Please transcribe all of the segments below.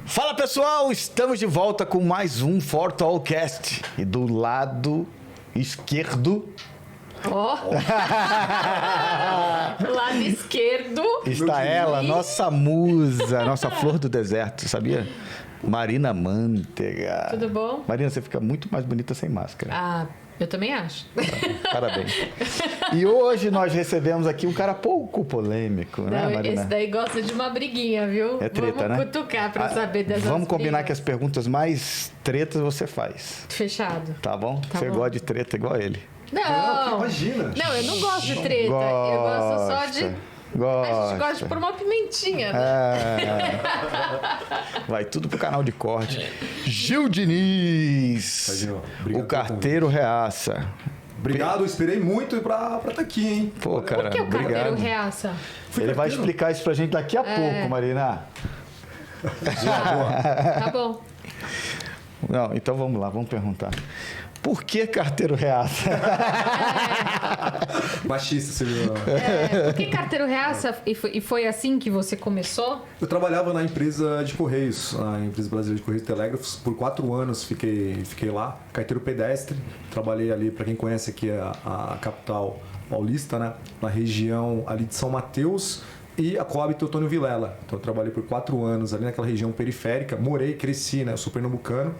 Fala pessoal, estamos de volta com mais um ForTalkcast. E do lado esquerdo... Lado esquerdo... está ela, nossa musa, nossa flor do deserto, sabia? Marina Mantega. Tudo bom? Marina, você fica muito mais bonita sem máscara. Ah, eu também acho. Parabéns. E hoje nós recebemos aqui um cara pouco polêmico, né, Marina? Esse daí gosta de uma briguinha, viu? É treta, Vamos né? cutucar pra saber dessas Vamos combinar brigas. que as perguntas mais tretas você faz. Fechado. Tá bom? Tá Você bom. gosta de treta igual ele. Não, Imagina. não, eu não gosto de treta. Eu gosto só de... A gente gosta de pôr uma pimentinha, né? Vai tudo pro canal de corte. Gil Diniz, Imagina, o carteiro reaça. Obrigado, eu esperei muito pra estar aqui, hein? Pô, cara, Por que o carteiro obrigado. reaça? Ele vai explicar isso pra gente daqui a pouco, Marina. Tá bom. Não, então vamos lá, vamos perguntar. Por que carteiro reaça? Machista, você viu? Por que carteiro reaça? E foi assim que você começou? Eu trabalhava na empresa de Correios, na empresa brasileira de Correios e Telégrafos. Por 4 anos fiquei lá, carteiro pedestre. Trabalhei ali, para quem conhece aqui a capital paulista, né? Na região ali de São Mateus e a Coab Teotônio Vilela. Então eu trabalhei por 4 anos ali naquela região periférica. Morei, cresci, né? Eu sou pernambucano.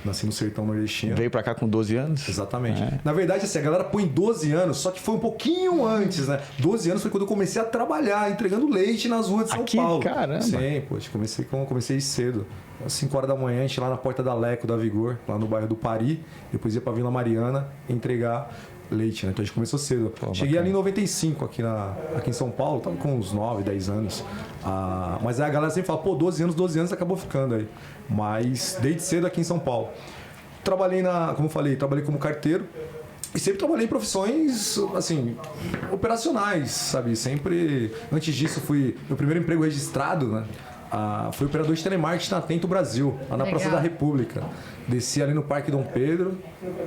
Nasci no sertão nordestino. Veio pra cá com 12 anos? Exatamente. Na verdade, assim, a galera põe 12 anos, só que foi um pouquinho antes, né? 12 anos foi quando eu comecei a trabalhar, entregando leite nas ruas de São Aqui? Paulo. Caramba. Sim, pô, comecei cedo. Às 5 horas da manhã, a gente ia lá na porta da Leco, da Vigor, lá no bairro do Pari. Depois ia pra Vila Mariana entregar leite, né? Então a gente começou cedo. Cheguei ali em 95, aqui em São Paulo, tava com uns 9, 10 anos. Mas aí a galera sempre fala, pô, 12 anos acabou ficando aí. Mas desde cedo aqui em São Paulo. Trabalhei como eu falei, trabalhei como carteiro. E sempre trabalhei em profissões, assim, operacionais, sabe? Sempre, antes disso, meu primeiro emprego registrado, né? Fui operador de telemarketing na Atento Brasil, lá na Praça da República. Descia ali no Parque Dom Pedro,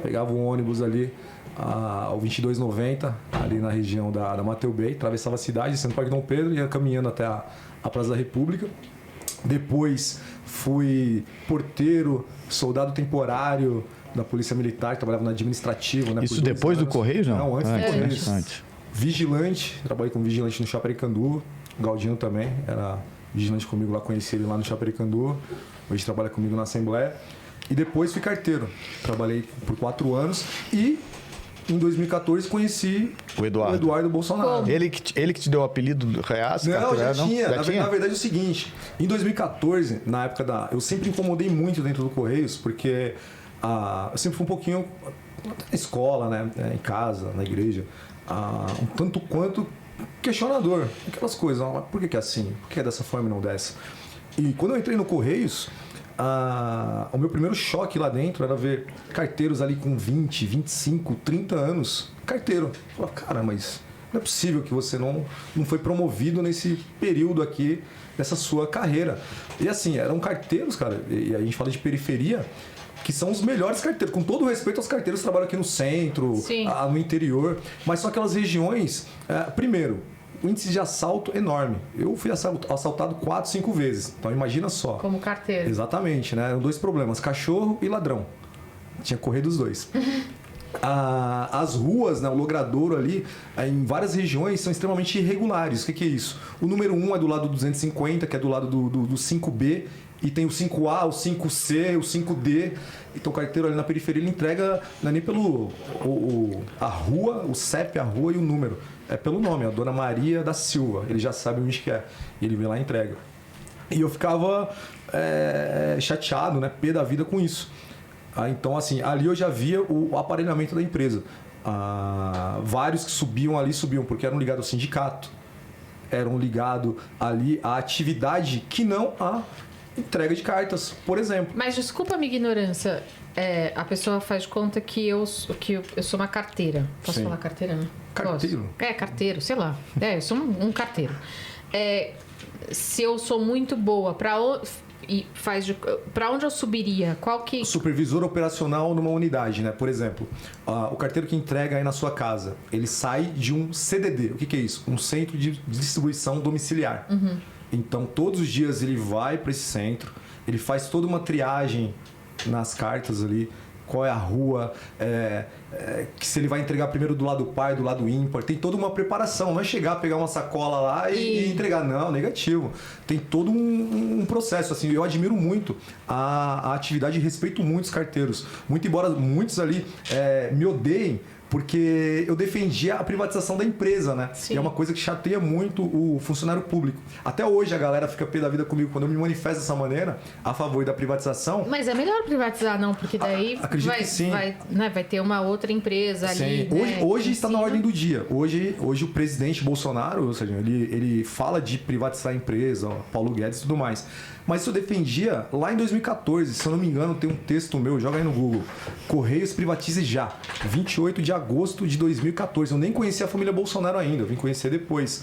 pegava um ônibus ali ao 22,90, ali na região da Mateu Bay, atravessava a cidade, descia no Parque Dom Pedro e ia caminhando até a Praça da República. Depois fui porteiro, soldado temporário da Polícia Militar, trabalhava no administrativo, né? Isso depois do Correios, não? Não, antes do Correios. Antes. Vigilante, trabalhei como vigilante no Chapecandú, Galdino também, era vigilante comigo lá, conheci ele lá no Chapecandú, hoje trabalha comigo na Assembleia. E depois fui carteiro, trabalhei por 4 anos e em 2014 conheci o Eduardo Bolsonaro. Ele que te deu o apelido do reaça? Não, carteiro, já tinha. Já tinha? Na verdade é o seguinte, em 2014, na época eu sempre incomodei muito dentro do Correios, porque eu sempre fui um pouquinho na escola, né, em casa, na igreja, um tanto quanto questionador, aquelas coisas, por que é assim? Por que é dessa forma e não dessa? E quando eu entrei no Correios, o meu primeiro choque lá dentro era ver carteiros ali com 20, 25, 30 anos. Carteiro. Eu falava, cara, mas não é possível que você não foi promovido nesse período aqui, dessa sua carreira. E assim, eram carteiros, cara, e a gente fala de periferia, que são os melhores carteiros. Com todo respeito aos carteiros que trabalham aqui no centro, no interior, mas são aquelas regiões, primeiro, o índice de assalto enorme. Eu fui assaltado 4, 5 vezes. Então imagina só. Como carteiro. Exatamente, né? Eram 2 problemas, cachorro e ladrão. Tinha que correr dos 2. As ruas, né, o logradouro ali, em várias regiões são extremamente irregulares. O que é isso? O número 1 é do lado do 250, que é do lado do 5B, e tem o 5A, o 5C, o 5D. Então o carteiro ali na periferia ele entrega, não é nem pelo a rua, o CEP, a rua e o número. É pelo nome, a Dona Maria da Silva. Ele já sabe onde que é. E ele vem lá e entrega. E eu ficava chateado, né, pé da vida com isso. Então, assim, ali eu já via o aparelhamento da empresa. Vários que subiam, porque eram ligados ao sindicato. Eram ligados ali à atividade que não a entrega de cartas, por exemplo. Mas desculpa a minha ignorância. A pessoa faz de conta que eu sou uma carteira. Posso falar carteira, né? Carteiro? Posso? Carteiro, sei lá. Eu sou um carteiro. Se eu sou muito boa, para onde eu subiria? Qual que... Supervisor operacional numa unidade, né? Por exemplo, o carteiro que entrega aí na sua casa, ele sai de um CDD. O que é isso? Um centro de distribuição domiciliar. Então, todos os dias ele vai para esse centro, ele faz toda uma triagem nas cartas ali, qual é a rua, que se ele vai entregar primeiro do lado par, do lado ímpar. Tem toda uma preparação, não é chegar, pegar uma sacola lá e entregar. Não, negativo. Tem todo um processo. Assim, eu admiro muito a atividade e respeito muito os carteiros. Muito embora muitos ali me odeiem, porque eu defendia a privatização da empresa, né? Sim. E é uma coisa que chateia muito o funcionário público. Até hoje a galera fica pé da vida comigo quando eu me manifesto dessa maneira a favor da privatização. Mas é melhor privatizar, não, porque daí Acredito que sim. vai ter uma outra empresa ali. Sim. Hoje né, está na ordem do dia. Hoje o presidente Bolsonaro, ou seja, ele fala de privatizar a empresa, Paulo Guedes e tudo mais. Mas isso eu defendia lá em 2014, se eu não me engano, tem um texto meu, joga aí no Google. Correios privatize já. 28 de agosto de 2014. Eu nem conhecia a família Bolsonaro ainda, eu vim conhecer depois.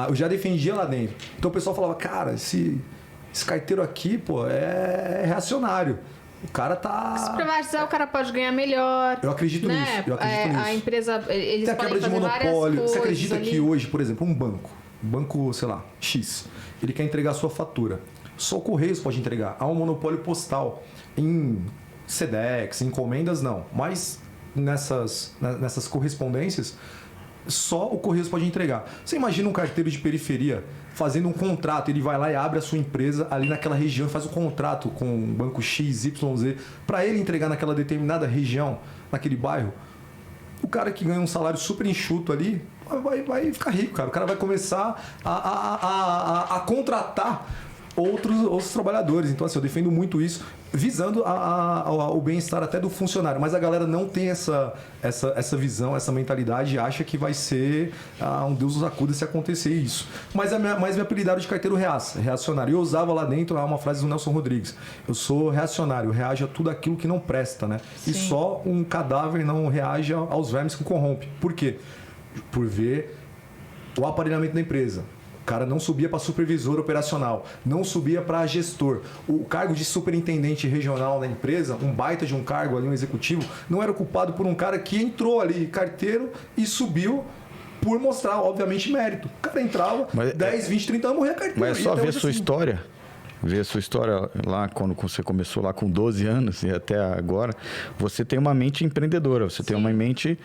Eu já defendia lá dentro. Então o pessoal falava, cara, esse carteiro aqui, pô, é reacionário. O cara tá... Se privatizar, o cara pode ganhar melhor. Eu acredito né? nisso. Eu acredito nisso. A empresa, eles tem a podem quebra de fazer monopólio. várias Você acredita coisas que ali. hoje, por exemplo, um banco, sei lá, X, ele quer entregar a sua fatura. Só o Correios pode entregar. Há um monopólio postal. Em Sedex, em encomendas, não. Mas nessas correspondências, só o Correios pode entregar. Você imagina um carteiro de periferia fazendo um contrato, ele vai lá e abre a sua empresa ali naquela região, faz um contrato com o banco XYZ para ele entregar naquela determinada região, naquele bairro. O cara que ganha um salário super enxuto ali vai ficar rico, cara. O cara vai começar a contratar outros trabalhadores. Então, assim, eu defendo muito isso, visando o bem-estar até do funcionário. Mas a galera não tem essa visão, essa mentalidade, e acha que vai ser um Deus nos acuda se acontecer isso. Mas me apelidaram de carteiro reacionário. Eu usava lá dentro uma frase do Nelson Rodrigues: eu sou reacionário, eu reajo a tudo aquilo que não presta, né? Sim. E só um cadáver não reage aos vermes que corrompe. Por quê? Por ver o aparelhamento da empresa. O cara não subia para supervisor operacional, não subia para gestor. O cargo de superintendente regional na empresa, um baita de um cargo ali, um executivo, não era ocupado por um cara que entrou ali, carteiro, e subiu por mostrar, obviamente, mérito. O cara entrava, 10, 20, 30 anos, morria carteiro. Mas é só ver sua assim. história. Ver a sua história lá, quando você começou lá com 12 anos e até agora, você tem uma mente empreendedora, você tem uma mente,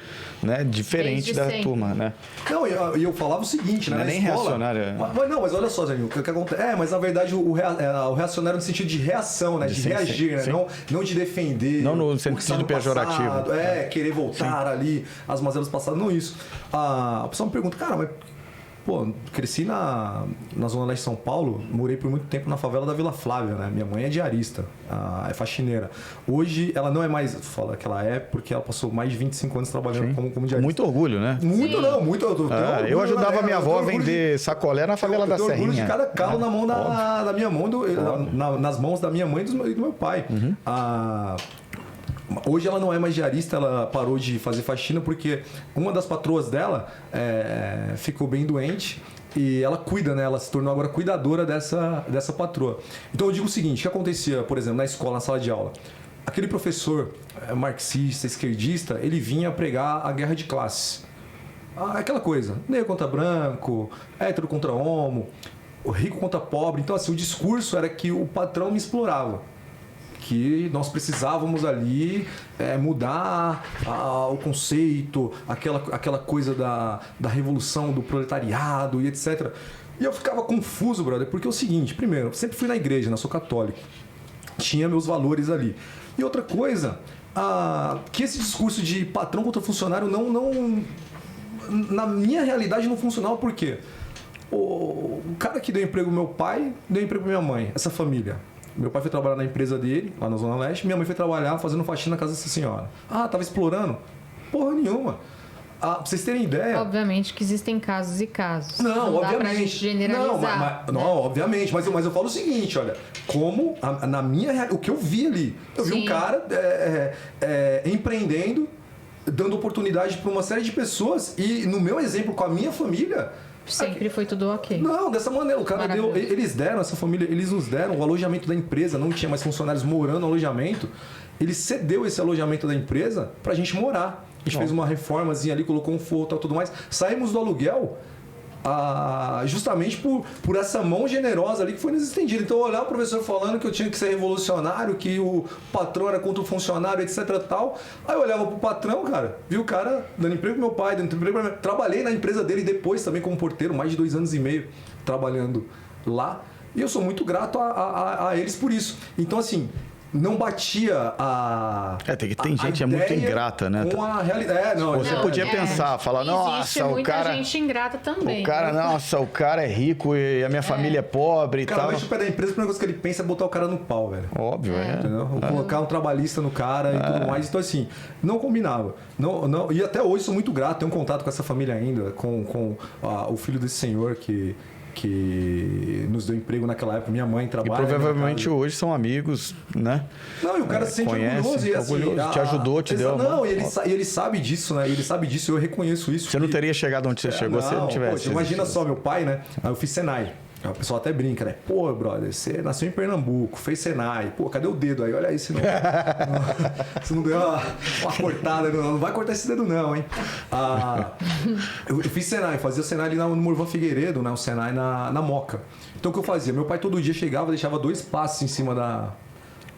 né, diferente da turma, né? Não, e eu falava o seguinte, né? Não é nem reacionário. Mas olha só, Zanil, o que acontece? Mas na verdade o reacionário no sentido de reação, né? De reagir, né? Não de defender. Não no sentido pejorativo. Passado, querer voltar ali às mazelas passadas, não isso. A pessoa me pergunta, cara, mas... Pô, cresci na Zona Leste de São Paulo, morei por muito tempo na favela da Vila Flávia, né? Minha mãe é diarista, é faxineira. Hoje ela não é mais, fala que ela é, porque ela passou mais de 25 anos trabalhando como diarista. Muito orgulho, né? Muito. Eu ajudava minha avó a vender sacolé na favela da Serrinha. Eu orgulho de cada calo na mão da minha mão, nas mãos da minha mãe e do meu pai. Uhum. Hoje ela não é mais diarista, ela parou de fazer faxina porque uma das patroas dela ficou bem doente e ela cuida, né? Ela se tornou agora cuidadora dessa patroa. Então eu digo o seguinte, o que acontecia, por exemplo, na escola, na sala de aula? Aquele professor marxista, esquerdista, ele vinha pregar a guerra de classes. Aquela coisa, negro contra branco, hétero contra homo, o rico contra pobre. Então assim, o discurso era que o patrão me explorava, que nós precisávamos ali mudar o conceito, aquela coisa da revolução do proletariado e etc. E eu ficava confuso, brother, porque é o seguinte, primeiro, eu sempre fui na igreja, sou católico, tinha meus valores ali. E outra coisa, que esse discurso de patrão contra funcionário não na minha realidade não funcionava. Por quê? O cara que deu emprego ao meu pai, deu emprego pra minha mãe, essa família. Meu pai foi trabalhar na empresa dele, lá na Zona Leste. Minha mãe foi trabalhar fazendo faxina na casa dessa senhora. Tava explorando? Porra nenhuma. Pra vocês terem ideia... Obviamente que existem casos e casos. Não, obviamente. Dá pra gente generalizar. Não, obviamente. Mas eu falo o seguinte, olha. Como, na minha... O que eu vi ali. Eu vi um cara empreendendo, dando oportunidade para uma série de pessoas. E no meu exemplo, com a minha família... Sempre foi tudo ok. Não, dessa maneira. O cara deu... Eles deram, essa família, eles nos deram o alojamento da empresa. Não tinha mais funcionários morando no alojamento. Ele cedeu esse alojamento da empresa pra gente morar. A gente fez uma reformazinha ali, colocou um forro e tudo mais. Saímos do aluguel justamente por essa mão generosa ali que foi nos estendida. Então eu olhava o professor falando que eu tinha que ser revolucionário, que o patrão era contra o funcionário, etc tal. Aí eu olhava pro patrão, cara, vi o cara dando emprego pro meu pai, dando emprego pra mim. Trabalhei na empresa dele depois também como porteiro, mais de 2 anos e meio trabalhando lá. E eu sou muito grato a eles por isso. Então, assim, não batia tem gente é muito ingrata, né? Com a realidade. Você podia pensar, falar, existe nossa, o muita cara... gente ingrata também. O cara, nossa, o cara é rico e a minha família é pobre e tal. O cara tal. mexe o pé da empresa, a primeira coisa que ele pensa é botar o cara no pau, velho. Óbvio, Entendeu? Colocar um trabalhista no cara e tudo mais. Então, assim, não combinava. Não, e até hoje sou muito grato, tenho um contato com essa família ainda, com o filho desse senhor que nos deu emprego naquela época. Minha mãe trabalha. E provavelmente hoje são amigos, né? Não, e o cara se sente orgulhoso. E, assim, te ajudou, te deu. Não, e ele sabe disso, né? Ele sabe disso, eu reconheço isso. Você não teria chegado onde você chegou se ele não tivesse. Poxa, imagina só, meu pai, né? Aí eu fiz Senai. O pessoal até brinca, né? Pô, brother, você nasceu em Pernambuco, fez Senai. Pô, cadê o dedo aí? Olha aí, se não deu uma cortada. Não vai cortar esse dedo não, hein? Eu fiz Senai, fazia o Senai ali no Morvan Figueiredo, né? O Senai na Moca. Então o que eu fazia? Meu pai todo dia chegava, deixava 2 passos em cima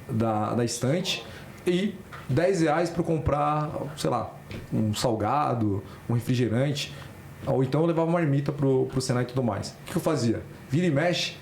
da estante e R$10 para comprar, sei lá, um salgado, um refrigerante. Ou então eu levava uma marmita pro Senai e tudo mais. O que eu fazia? Vira e mexe,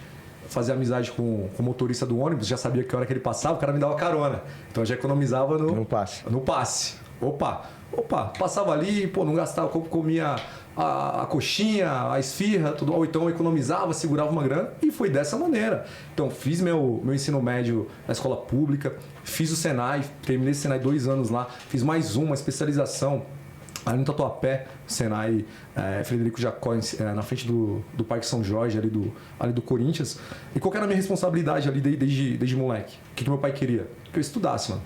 fazia amizade com o motorista do ônibus, já sabia que a hora que ele passava, o cara me dava carona. Então eu já economizava no passe. Opa, passava ali, pô, não gastava, comia a coxinha, a esfirra, tudo, ou então eu economizava, segurava uma grana, e foi dessa maneira. Então fiz meu ensino médio na escola pública, fiz o Senai, terminei o Senai 2 anos lá, fiz mais uma especialização ali no Tatuapé, Senai Frederico Jacó, na frente do Parque São Jorge, ali do Corinthians. E qual que era a minha responsabilidade ali desde moleque? O que meu pai queria? Que eu estudasse, mano.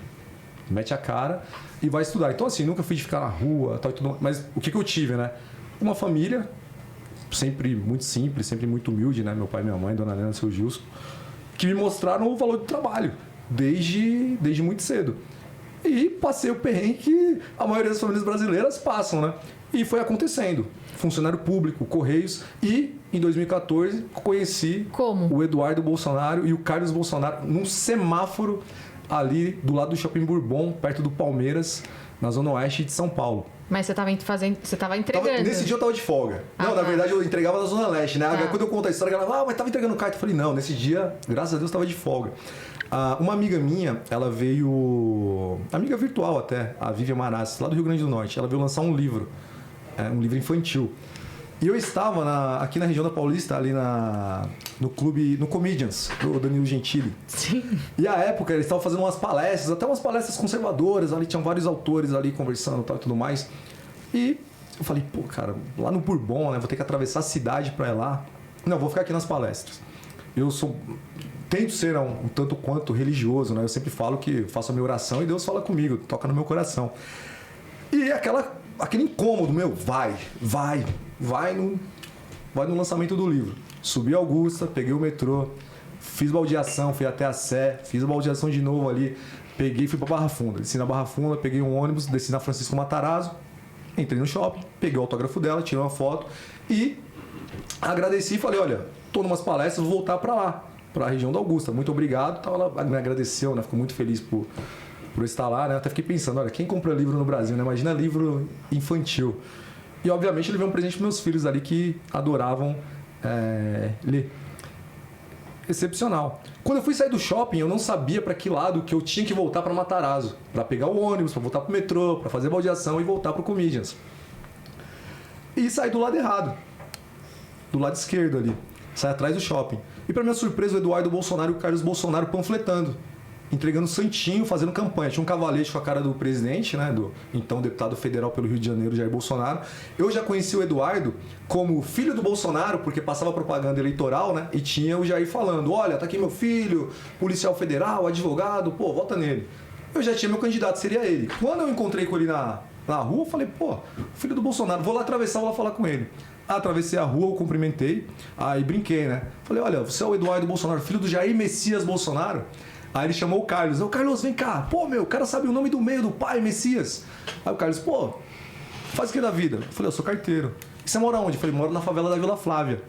Mete a cara e vai estudar. Então, assim, nunca fui de ficar na rua, tal e tudo. Mas o que eu tive, né? Uma família sempre muito simples, sempre muito humilde, né? Meu pai e minha mãe, dona Helena e seu Gilson, que me mostraram o valor do trabalho desde muito cedo. E passei o perrengue que a maioria das famílias brasileiras passam, né? E foi acontecendo. Funcionário público, Correios. E, em 2014, conheci o Eduardo Bolsonaro e o Carlos Bolsonaro num semáforo ali do lado do Shopping Bourbon, perto do Palmeiras, na zona oeste de São Paulo. Mas você estava entregando. Nesse dia eu estava de folga. Na verdade eu entregava na zona leste, né? Quando eu conto a história, ela mas estava entregando carta. Eu falei, não, nesse dia, graças a Deus, estava de folga. Uma amiga minha, ela veio... Amiga virtual até, a Vivian Manassi, lá do Rio Grande do Norte. Ela veio lançar um livro infantil. E eu estava aqui na região da Paulista, ali no clube, no Comedians, do Danilo Gentili. Sim. E à época eles estavam fazendo umas palestras, até umas palestras conservadoras, ali tinham vários autores ali conversando e tudo mais. E eu falei, pô, cara, lá no Bourbon, né, vou ter que atravessar a cidade para ir lá. Não, vou ficar aqui nas palestras. Tento ser um tanto quanto religioso, né? Eu sempre falo que faço a minha oração e Deus fala comigo, toca no meu coração. E aquele incômodo, vai no lançamento do livro. Subi Augusta, peguei o metrô, fiz baldeação, fui até a Sé, fiz a baldeação de novo ali, fui pra Barra Funda. Desci na Barra Funda, peguei um ônibus, desci na Francisco Matarazzo, entrei no shopping, peguei o autógrafo dela, tirei uma foto e agradeci e falei, olha, tô numas palestras, vou voltar pra lá, pra região da Augusta. Muito obrigado. Então ela me agradeceu, né? Ficou muito feliz por estar lá, né? Até fiquei pensando, olha, quem compra livro no Brasil, né? Imagina livro infantil. E, obviamente, ele veio um presente para meus filhos ali que adoravam ler. Excepcional. Quando eu fui sair do shopping, eu não sabia para que lado que eu tinha que voltar para Matarazzo. Para pegar o ônibus, para voltar para o metrô, para fazer baldeação e voltar para o Comedians. E saí do lado errado. Do lado esquerdo ali. Saí atrás do shopping. E, para minha surpresa, o Eduardo Bolsonaro e o Carlos Bolsonaro panfletando. Entregando santinho, fazendo campanha. Tinha um cavalete com a cara do presidente, né, do então deputado federal pelo Rio de Janeiro, Jair Bolsonaro. Eu já conheci o Eduardo como filho do Bolsonaro, porque passava propaganda eleitoral, né, e tinha o Jair falando, olha, tá aqui meu filho, policial federal, advogado, pô, vota nele. Eu já tinha meu candidato, seria ele. Quando eu encontrei com ele na rua, eu falei, pô, filho do Bolsonaro, vou lá atravessar, vou lá falar com ele. Atravessei a rua, eu cumprimentei, aí brinquei, né. Falei, olha, você é o Eduardo Bolsonaro, filho do Jair Messias Bolsonaro? Aí ele chamou o Carlos. Ô, Carlos, vem cá. Pô, o cara sabe o nome do meio do pai, Messias. Aí o Carlos, pô, faz o que da vida? Eu falei, eu sou carteiro. você mora onde? Eu falei, moro na favela da Vila Flávia.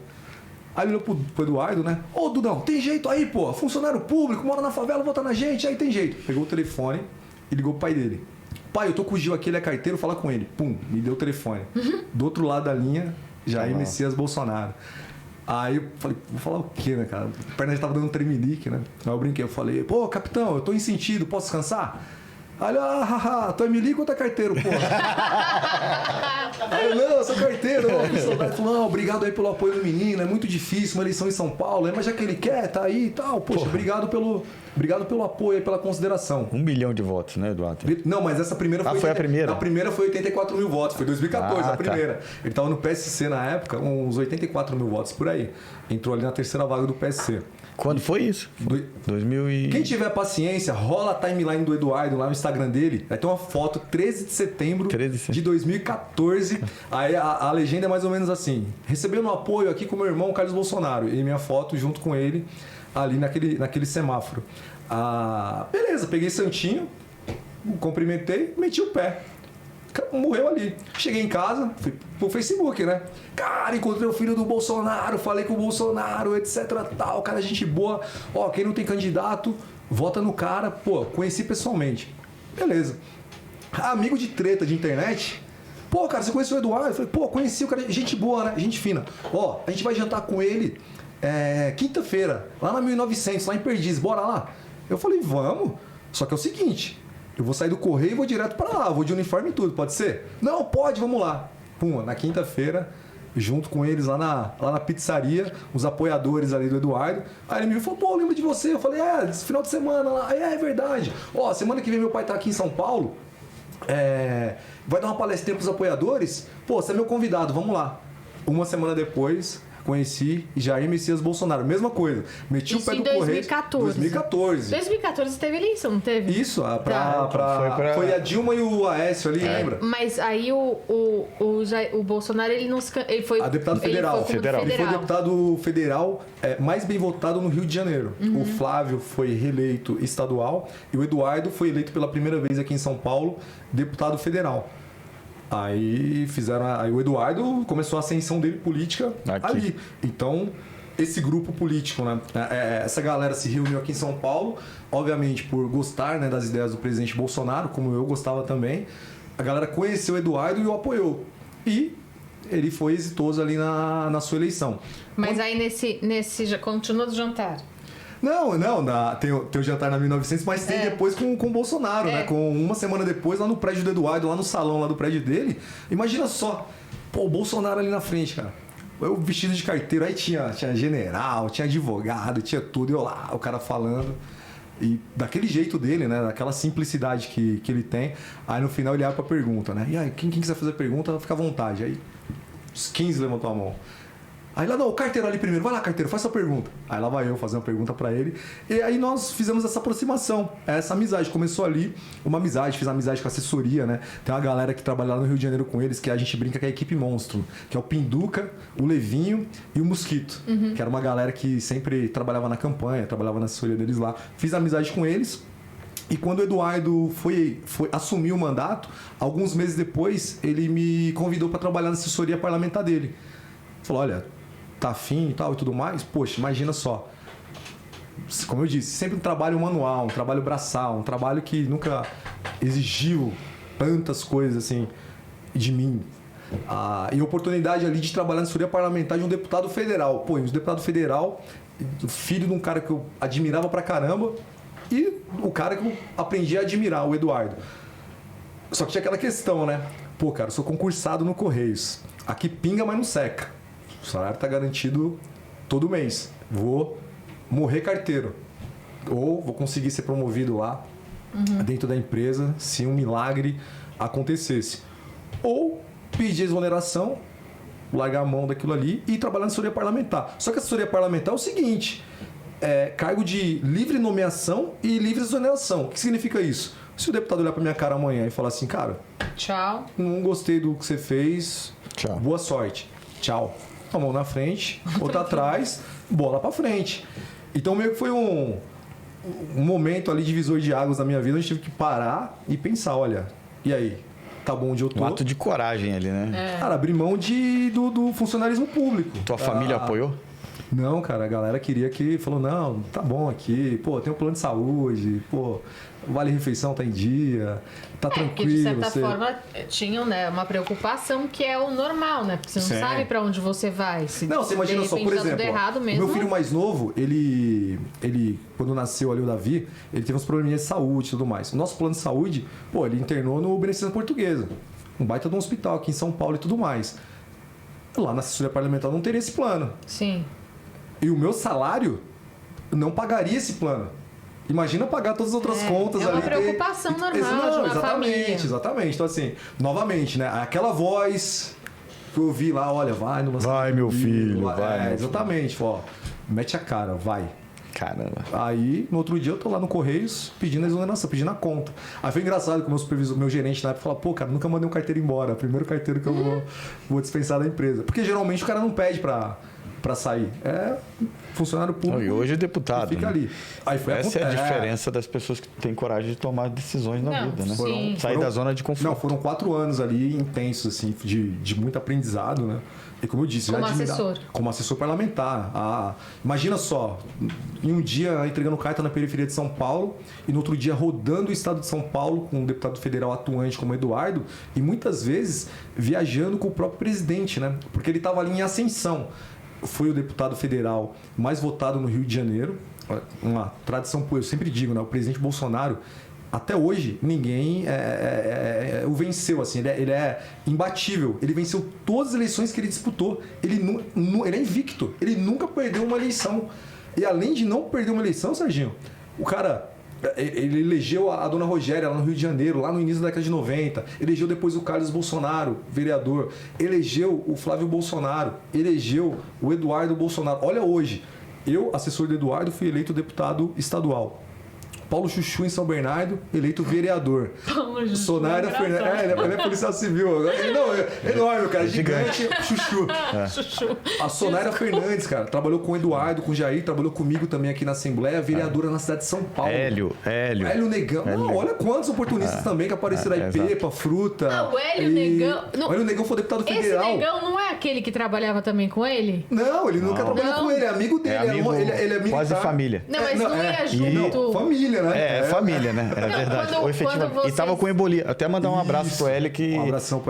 Aí ele olhou pro Eduardo, né? Ô, Dudão, tem jeito aí, pô. Funcionário público, mora na favela, vota na gente, aí tem jeito. Pegou o telefone e ligou pro pai dele. Pai, eu tô com o Gil aqui, ele é carteiro, fala com ele. Pum, me deu o telefone. Do outro lado da linha, Jair Messias Bolsonaro. Aí eu falei, vou falar o quê, né, cara? A perna já tava dando um tremelique, né? Aí eu brinquei, eu falei, pô, capitão, eu tô em sentido, posso descansar? Aí ele, tu é milico ou tu é carteiro, pô? Aí eu, não, eu sou carteiro. Ele falou, não, obrigado aí pelo apoio do menino, é muito difícil, uma eleição em São Paulo, mas já que ele quer, tá aí e tal. Poxa, obrigado pelo apoio e pela consideração. 1 bilhão de votos, né, Eduardo? Não, mas essa primeira foi a primeira? A primeira foi 84 mil votos, foi 2014 a primeira. Tá. Ele tava no PSC na época, uns 84 mil votos por aí. Entrou ali na terceira vaga do PSC. Quando foi isso? 2000 e... Quem tiver paciência, rola a timeline do Eduardo lá no Instagram dele. Vai ter uma foto 13 de setembro de 2014. Aí a legenda é mais ou menos assim: recebendo apoio aqui com meu irmão Carlos Bolsonaro. E minha foto junto com ele ali naquele semáforo. Beleza, peguei santinho, cumprimentei, meti o pé. Morreu ali. Cheguei em casa, fui pro Facebook, né? Cara, encontrei o filho do Bolsonaro, falei com o Bolsonaro, etc, tal. Cara, gente boa. Ó, quem não tem candidato, vota no cara. Pô, conheci pessoalmente. Beleza. Amigo de treta de internet. Pô, cara, você conheceu o Eduardo? Eu falei, pô, conheci o cara. Gente boa, né? Gente fina. Ó, a gente vai jantar com ele quinta-feira, lá na 1900, lá em Perdiz. Bora lá? Eu falei, vamos. Só que é o seguinte... Eu vou sair do correio e vou direto pra lá. Vou de uniforme e tudo, pode ser? Não, pode, vamos lá. Pum, na quinta-feira, junto com eles lá na pizzaria, os apoiadores ali do Eduardo. Aí ele me falou, pô, eu lembro de você. Eu falei, esse final de semana lá. Aí, é verdade. Ó, semana que vem meu pai tá aqui em São Paulo. Vai dar uma palestrinha pros apoiadores. Pô, você é meu convidado, vamos lá. Uma semana depois... Conheci Jair Messias Bolsonaro. Mesma coisa. Meti o pé do correio. 2014. 2014 teve eleição, não teve? Isso, foi a Dilma e o Aécio ali, lembra? Mas aí o Bolsonaro, ele não se... Ele foi a deputado federal. Ele foi o deputado federal mais bem votado no Rio de Janeiro. O Flávio foi reeleito estadual e o Eduardo foi eleito pela primeira vez aqui em São Paulo, deputado federal. Aí o Eduardo começou a ascensão dele política ali. Então, esse grupo político, né? Essa galera se reuniu aqui em São Paulo, obviamente por gostar, né, das ideias do presidente Bolsonaro, como eu gostava também. A galera conheceu o Eduardo e o apoiou. E ele foi exitoso ali na sua eleição. Mas aí nesse continua do jantar. Não, tem o jantar na 1900, mas tem depois com o Bolsonaro, né? Com uma semana depois, lá no prédio do Eduardo, lá no salão lá do prédio dele. Imagina só, pô, o Bolsonaro ali na frente, cara. Eu vestido de carteiro, aí tinha general, tinha advogado, tinha tudo. Eu lá, o cara falando. E daquele jeito dele, né? Daquela simplicidade que ele tem. Aí no final ele abre pra pergunta, né? E aí, quem quiser fazer pergunta, fica à vontade. Aí os 15 levantou a mão. Aí lá, não, o carteiro ali primeiro, vai lá, carteiro, faz sua pergunta. Aí lá vai eu fazer uma pergunta pra ele. E aí nós fizemos essa aproximação, essa amizade. Começou ali uma amizade, fiz amizade com a assessoria, né? Tem uma galera que trabalha lá no Rio de Janeiro com eles, que a gente brinca que é a equipe monstro, que é o Pinduca, o Levinho e o Mosquito, que era uma galera que sempre trabalhava na campanha, trabalhava na assessoria deles lá. Fiz amizade com eles. E quando o Eduardo assumiu o mandato, alguns meses depois, ele me convidou para trabalhar na assessoria parlamentar dele. Falou, olha, tá afim e tal e tudo mais? Poxa, imagina só. Como eu disse, sempre um trabalho manual, um trabalho braçal, um trabalho que nunca exigiu tantas coisas assim de mim. E a oportunidade ali de trabalhar na assessoria parlamentar de um deputado federal. Pô, um deputado federal, filho de um cara que eu admirava pra caramba e o cara que eu aprendi a admirar, o Eduardo. Só que tinha aquela questão, né? Pô, cara, eu sou concursado no Correios. Aqui pinga, mas não seca. O salário está garantido todo mês. Vou morrer carteiro. Ou vou conseguir ser promovido lá dentro da empresa se um milagre acontecesse. Ou pedir exoneração, largar a mão daquilo ali e trabalhar na assessoria parlamentar. Só que a assessoria parlamentar é o seguinte: cargo de livre nomeação e livre exoneração. O que significa isso? Se o deputado olhar para minha cara amanhã e falar assim, cara, tchau, não gostei do que você fez, tchau, boa sorte, tchau. Uma mão na frente, outra atrás, bola pra frente. Então meio que foi um momento ali divisor de águas na minha vida, onde eu tive que parar e pensar, olha, e aí? tá bom onde eu tô. Um ato de coragem ali, né? Cara, abrir mão do funcionalismo público. Tua família apoiou? Não, cara, a galera queria que... Falou, não, tá bom aqui, pô, tem um plano de saúde, pô, vale refeição tá em dia, tá tranquilo. Porque de certa forma tinham, né, uma preocupação que é o normal, né? Porque você não sabe pra onde você vai. Se não, você imagina só, por exemplo, errado mesmo, o meu filho mais novo, ele quando nasceu ali o Davi, ele teve uns probleminhas de saúde e tudo mais. O nosso plano de saúde, pô, ele internou no Beneficência Portuguesa, um baita de um hospital aqui em São Paulo e tudo mais. Lá na assessoria parlamentar não teria esse plano. Sim. E o meu salário não pagaria esse plano. Imagina pagar todas as outras contas ali. É uma preocupação normal de uma família. Exatamente. Então, assim, novamente, né? Aquela voz que eu ouvi lá, olha, vai no Vai, meu filho, vai. Exatamente. Ó, mete a cara, vai. Caramba. Aí, no outro dia, eu tô lá no Correios pedindo a exoneração, pedindo a conta. Aí foi engraçado que o meu supervisor, meu gerente na época falou, pô, cara, nunca mandei um carteiro embora. Primeiro carteiro que eu vou dispensar da empresa. Porque geralmente o cara não pede pra sair. É funcionário público. E hoje é deputado. Fica ali. Aí foi Essa é a diferença das pessoas que têm coragem de tomar decisões na vida, né? Sair da zona de conforto. Não, foram 4 anos ali intensos, assim, de muito aprendizado, né? E como eu disse, como assessor. Como assessor parlamentar. Imagina só, em um dia entregando carta na periferia de São Paulo e no outro dia rodando o estado de São Paulo com um deputado federal atuante como Eduardo e muitas vezes viajando com o próprio presidente, né? Porque ele estava ali em ascensão. Foi o deputado federal mais votado no Rio de Janeiro. Uma tradição, eu sempre digo, né? O presidente Bolsonaro, até hoje, ninguém o venceu. Assim, ele é imbatível. Ele venceu todas as eleições que ele disputou. Ele é invicto. Ele nunca perdeu uma eleição. E além de não perder uma eleição, Serginho, o cara... Ele elegeu a dona Rogéria lá no Rio de Janeiro, lá no início da década de 90. Elegeu depois o Carlos Bolsonaro, vereador. Elegeu o Flávio Bolsonaro. Elegeu o Eduardo Bolsonaro. Olha hoje, eu, assessor do Eduardo, fui eleito deputado estadual. Paulo Chuchu em São Bernardo, eleito vereador. Sonaira Fernandes. Ele é policial civil. Não, é enorme, cara. Gigante. Chuchu. Chuchu. A Sonaira Fernandes, cara, trabalhou com o Eduardo, com o Jair, trabalhou comigo também aqui na Assembleia, vereadora na cidade de São Paulo. Hélio Negão. Não, olha quantos oportunistas também que apareceram aí. Pepa, Fruta. Ah, o Hélio Negão. O Hélio Negão foi deputado federal. Esse Negão não é aquele que trabalhava também com ele? Não, ele nunca trabalhou com ele. É amigo dele. Ele é militar. Quase família. Não, mas não ia junto. Não, família, né? É família, né? É verdade. Efetivamente. E tava com embolia. Até mandar um abraço pro Hélio que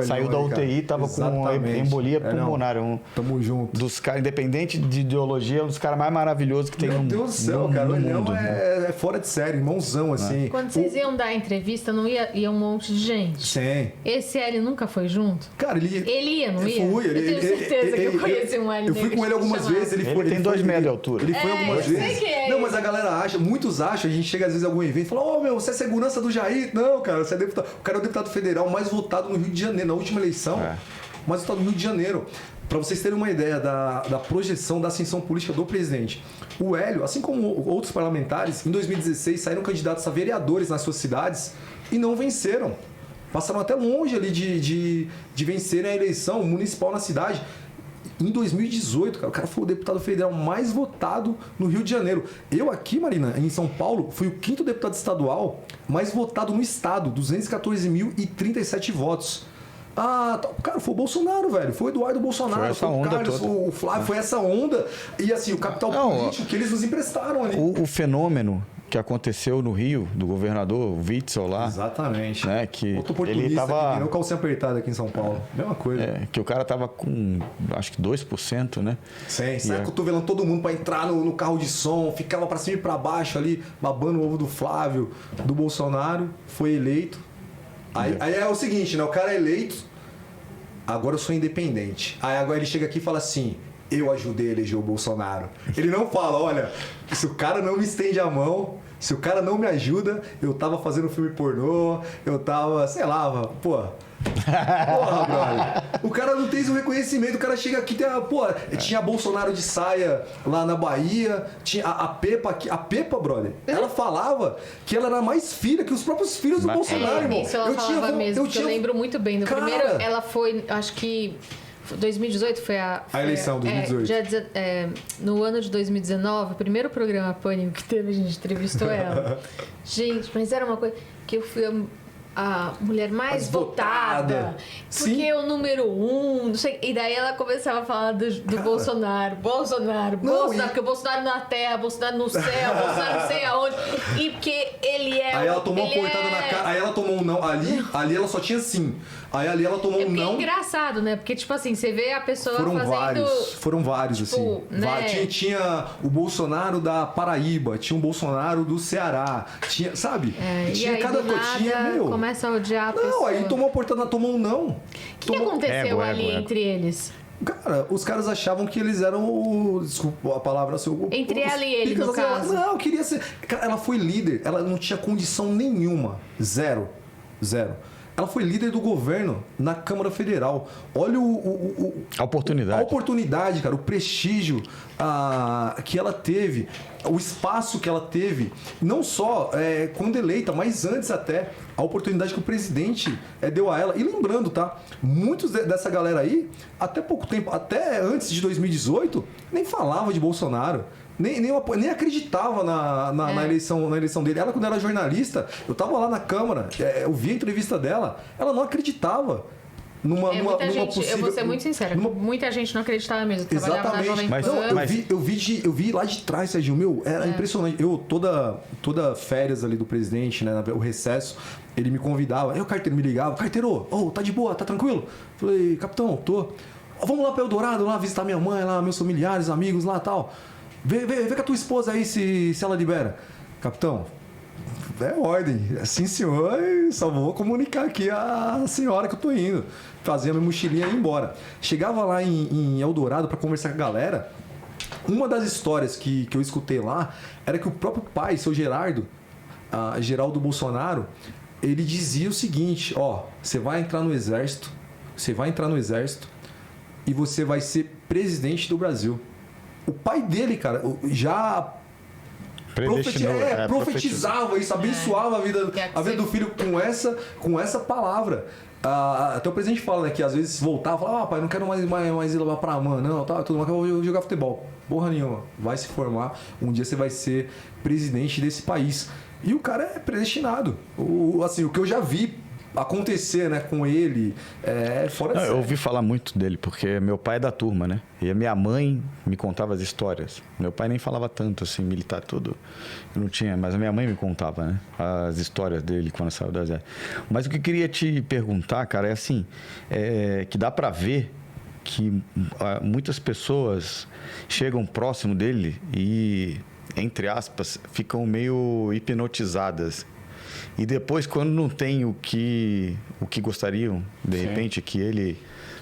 saiu da UTI, tava com embolia pulmonar. Tamo junto. Dos caras, independente de ideologia, um dos caras mais maravilhosos que tem no mundo. Meu Deus do céu, cara. O Elhão é fora de série, irmãozão, assim. Quando vocês iam dar entrevista, não ia um monte de gente? Sim. Esse Hélio nunca foi junto? Cara, ele ia, não ia? Eu tenho certeza que eu conheci um Hélio. Eu fui com ele algumas vezes. Ele tem 2 metros de altura. Ele foi algumas vezes. Não, mas a galera acha, muitos acham, a gente chega às vezes em algum evento e fala, ô meu, você é segurança do Jair? Não, cara, você é deputado. O cara é o deputado federal mais votado no Rio de Janeiro, na última eleição. Mais votado no Rio de Janeiro. Para vocês terem uma ideia da projeção da ascensão política do presidente. O Hélio, assim como outros parlamentares, em 2016 saíram candidatos a vereadores nas suas cidades e não venceram. Passaram até longe ali de vencerem a eleição municipal na cidade. Em 2018, cara, o cara foi o deputado federal mais votado no Rio de Janeiro. Eu aqui, Marina, em São Paulo, fui o 5º deputado estadual mais votado no estado, 214.037 votos. Cara, foi o Bolsonaro, velho. Foi o Eduardo Bolsonaro, foi o Carlos, o Flávio, foi essa onda. E assim, o capital político que eles nos emprestaram ali. O fenômeno que aconteceu no Rio, do governador Witzel lá. Exatamente. Né, que ele tava... que nem o calcinha apertada aqui em São Paulo. Mesma coisa. Que o cara tava com, acho que 2%, né? Sim, sai cotovelando todo mundo pra entrar no carro de som, ficava pra cima e pra baixo ali, babando o ovo do Flávio, do Bolsonaro, foi eleito. Aí é o seguinte, né? O cara é eleito, agora eu sou independente. Aí agora ele chega aqui e fala assim, eu ajudei a eleger o Bolsonaro. Ele não fala, olha, se o cara não me estende a mão, se o cara não me ajuda, eu tava fazendo filme pornô, eu tava, sei lá, Porra, brother. O cara não tem esse reconhecimento, o cara chega aqui, tinha Bolsonaro de saia lá na Bahia, tinha a Pepa, brother, ela falava que ela era mais filha que os próprios filhos do Bolsonaro, irmão. Isso ela falava mesmo, eu lembro muito bem. No primeiro, ela foi, acho que 2018 foi a eleição, 2018. No ano de 2019, o primeiro programa Pânico que teve, a gente entrevistou ela. Gente, mas era uma coisa que eu fui a mulher mais votada, porque é o número 1, não sei. E daí ela começava a falar do Bolsonaro, porque o Bolsonaro na terra, Bolsonaro no céu, Bolsonaro não sei aonde. E porque ele é. Aí ela tomou uma portada na cara, aí ela tomou um não. Ali ela só tinha sim. Aí ali ela tomou um não. É engraçado, né? Porque, tipo assim, você vê a pessoa Foram vários, assim. Né? Tinha o Bolsonaro da Paraíba, tinha o Bolsonaro do Ceará, tinha, sabe? Tinha e aí, cada coisinha, meu. Começa a odiar a pessoa. Não, aí tomou a portada, tomou um não. O que aconteceu ali entre eles? Cara, os caras achavam que eles eram desculpa a palavra, entre ela e ele, no caso. Não, queria ser. Cara, ela foi líder, ela não tinha condição nenhuma. Zero. Ela foi líder do governo na Câmara Federal. Olha a oportunidade. A oportunidade, cara, o prestígio que ela teve, o espaço que ela teve, não só quando eleita, mas antes até, a oportunidade que o presidente deu a ela. E lembrando, tá? Muitos dessa galera aí, até pouco tempo, até antes de 2018, nem falava de Bolsonaro. Nem acreditava na eleição dele. Ela, quando era jornalista, eu tava lá na Câmara, eu vi a entrevista dela, ela não acreditava numa possível... Eu vou ser muito sincera, muita gente não acreditava mesmo. Exatamente. Eu vi lá de trás, Serginho, era impressionante. Eu, toda férias ali do presidente, né, o recesso, ele me convidava, aí o carteiro me ligava, carteiro, tá de boa, tá tranquilo? Falei, capitão, tô. Vamos lá para Eldorado, lá visitar minha mãe, lá meus familiares, amigos lá e tal. Vê com a tua esposa aí se ela libera. Capitão, é ordem. Sim, senhor, só vou comunicar aqui a senhora que eu tô indo. Fazia minha mochilinha e ir embora. Chegava lá em Eldorado para conversar com a galera. Uma das histórias que eu escutei lá era que o próprio pai, seu Geraldo Bolsonaro, ele dizia o seguinte, você vai entrar no exército e você vai ser presidente do Brasil. O pai dele, cara, já profetizava isso, abençoava a vida do filho com essa palavra. Até o presidente fala, né, que às vezes voltava e falava, pai, não quero mais ir lá pra Amã, não, tudo mais, eu vou jogar futebol. Porra nenhuma, vai se formar, um dia você vai ser presidente desse país. E o cara é predestinado. O que eu já vi acontecer, né, com ele, fora de série. Eu ouvi falar muito dele, porque meu pai é da turma, né? E a minha mãe me contava as histórias. Meu pai nem falava tanto, assim, militar tudo. Eu não tinha, mas a minha mãe me contava, né? As histórias dele quando saiu do exército. Mas o que eu queria te perguntar, cara, é assim, que dá pra ver que muitas pessoas chegam próximo dele e, entre aspas, ficam meio hipnotizadas. E depois, quando não tem o que gostariam, de repente, que ele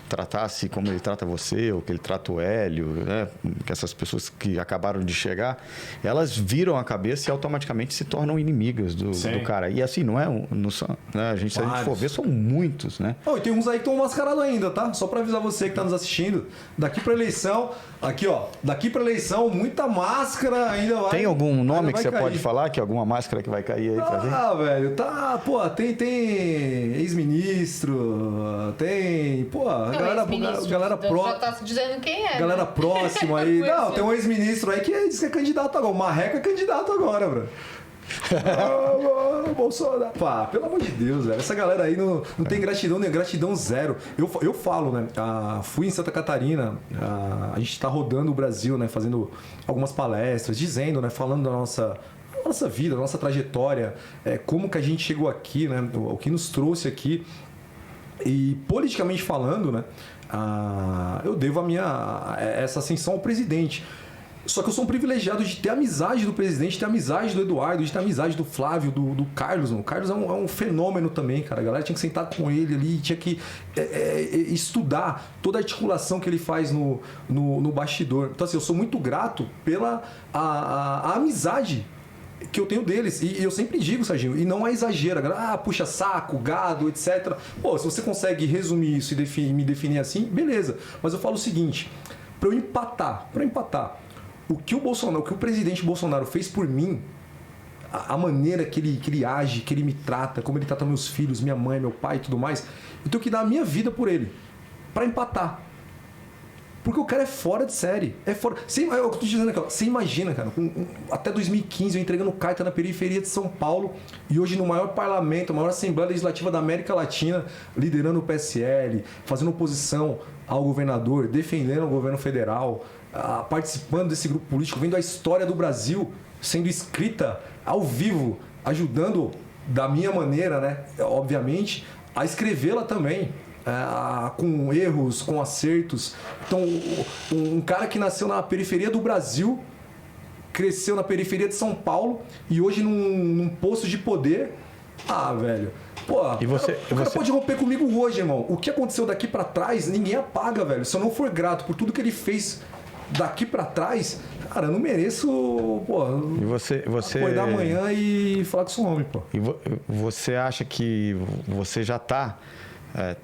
tratasse como ele trata você, ou que ele trata o Hélio, né? Que essas pessoas que acabaram de chegar, elas viram a cabeça e automaticamente se tornam inimigas do cara. E assim, não são, né? Se a gente for ver, são muitos, né? E tem uns aí que estão mascarados ainda, tá? Só pra avisar você que tá nos assistindo, daqui pra eleição, muita máscara ainda vai. Tem algum nome que você pode falar, que alguma máscara que vai cair aí pra gente? Velho, tem ex-ministro, tem, galera próxima. Já tá dizendo quem é. Galera próxima aí. Não, tem um ex-ministro aí que diz que é candidato agora. O Marreco é candidato agora, bro. Bolsonaro. Pá, pelo amor de Deus, velho. Essa galera aí não tem gratidão, nem gratidão zero. Eu falo, né? Fui em Santa Catarina, a gente tá rodando o Brasil, né? Fazendo algumas palestras, dizendo, né? Falando da nossa vida, da nossa trajetória, como que a gente chegou aqui, né? O que nos trouxe aqui. E politicamente falando, né? Eu devo essa ascensão ao presidente. Só que eu sou um privilegiado de ter amizade do presidente, de ter amizade do Eduardo, de ter amizade do Flávio, do Carlos. O Carlos é um fenômeno também, cara. A galera tinha que sentar com ele ali, tinha que estudar toda a articulação que ele faz no bastidor. Então, assim, eu sou muito grato pela a amizade que eu tenho deles. E eu sempre digo, Serginho, e não é exagero. Puxa saco, gado, etc. Pô, se você consegue resumir isso e me definir assim, beleza. Mas eu falo o seguinte, para eu empatar, o que o presidente Bolsonaro fez por mim, a maneira que ele age, que ele me trata, como ele trata meus filhos, minha mãe, meu pai e tudo mais, eu tenho que dar a minha vida por ele, para empatar. Porque o cara é fora de série. É fora. É o que eu tô dizendo aqui, ó. Você imagina, cara, até 2015 eu entregando carta na periferia de São Paulo e hoje no maior parlamento, a maior Assembleia Legislativa da América Latina, liderando o PSL, fazendo oposição ao governador, defendendo o governo federal, participando desse grupo político, vendo a história do Brasil sendo escrita ao vivo, ajudando da minha maneira, né, obviamente, a escrevê-la também. Com erros, com acertos. Então, um cara que nasceu na periferia do Brasil, cresceu na periferia de São Paulo e hoje num posto de poder. Velho. Pô, o cara pode romper comigo hoje, irmão. O que aconteceu daqui pra trás, ninguém apaga, velho. Se eu não for grato por tudo que ele fez daqui pra trás, cara, eu não mereço, pô, acordar amanhã e falar que sou homem, pô. E você acha que você já tá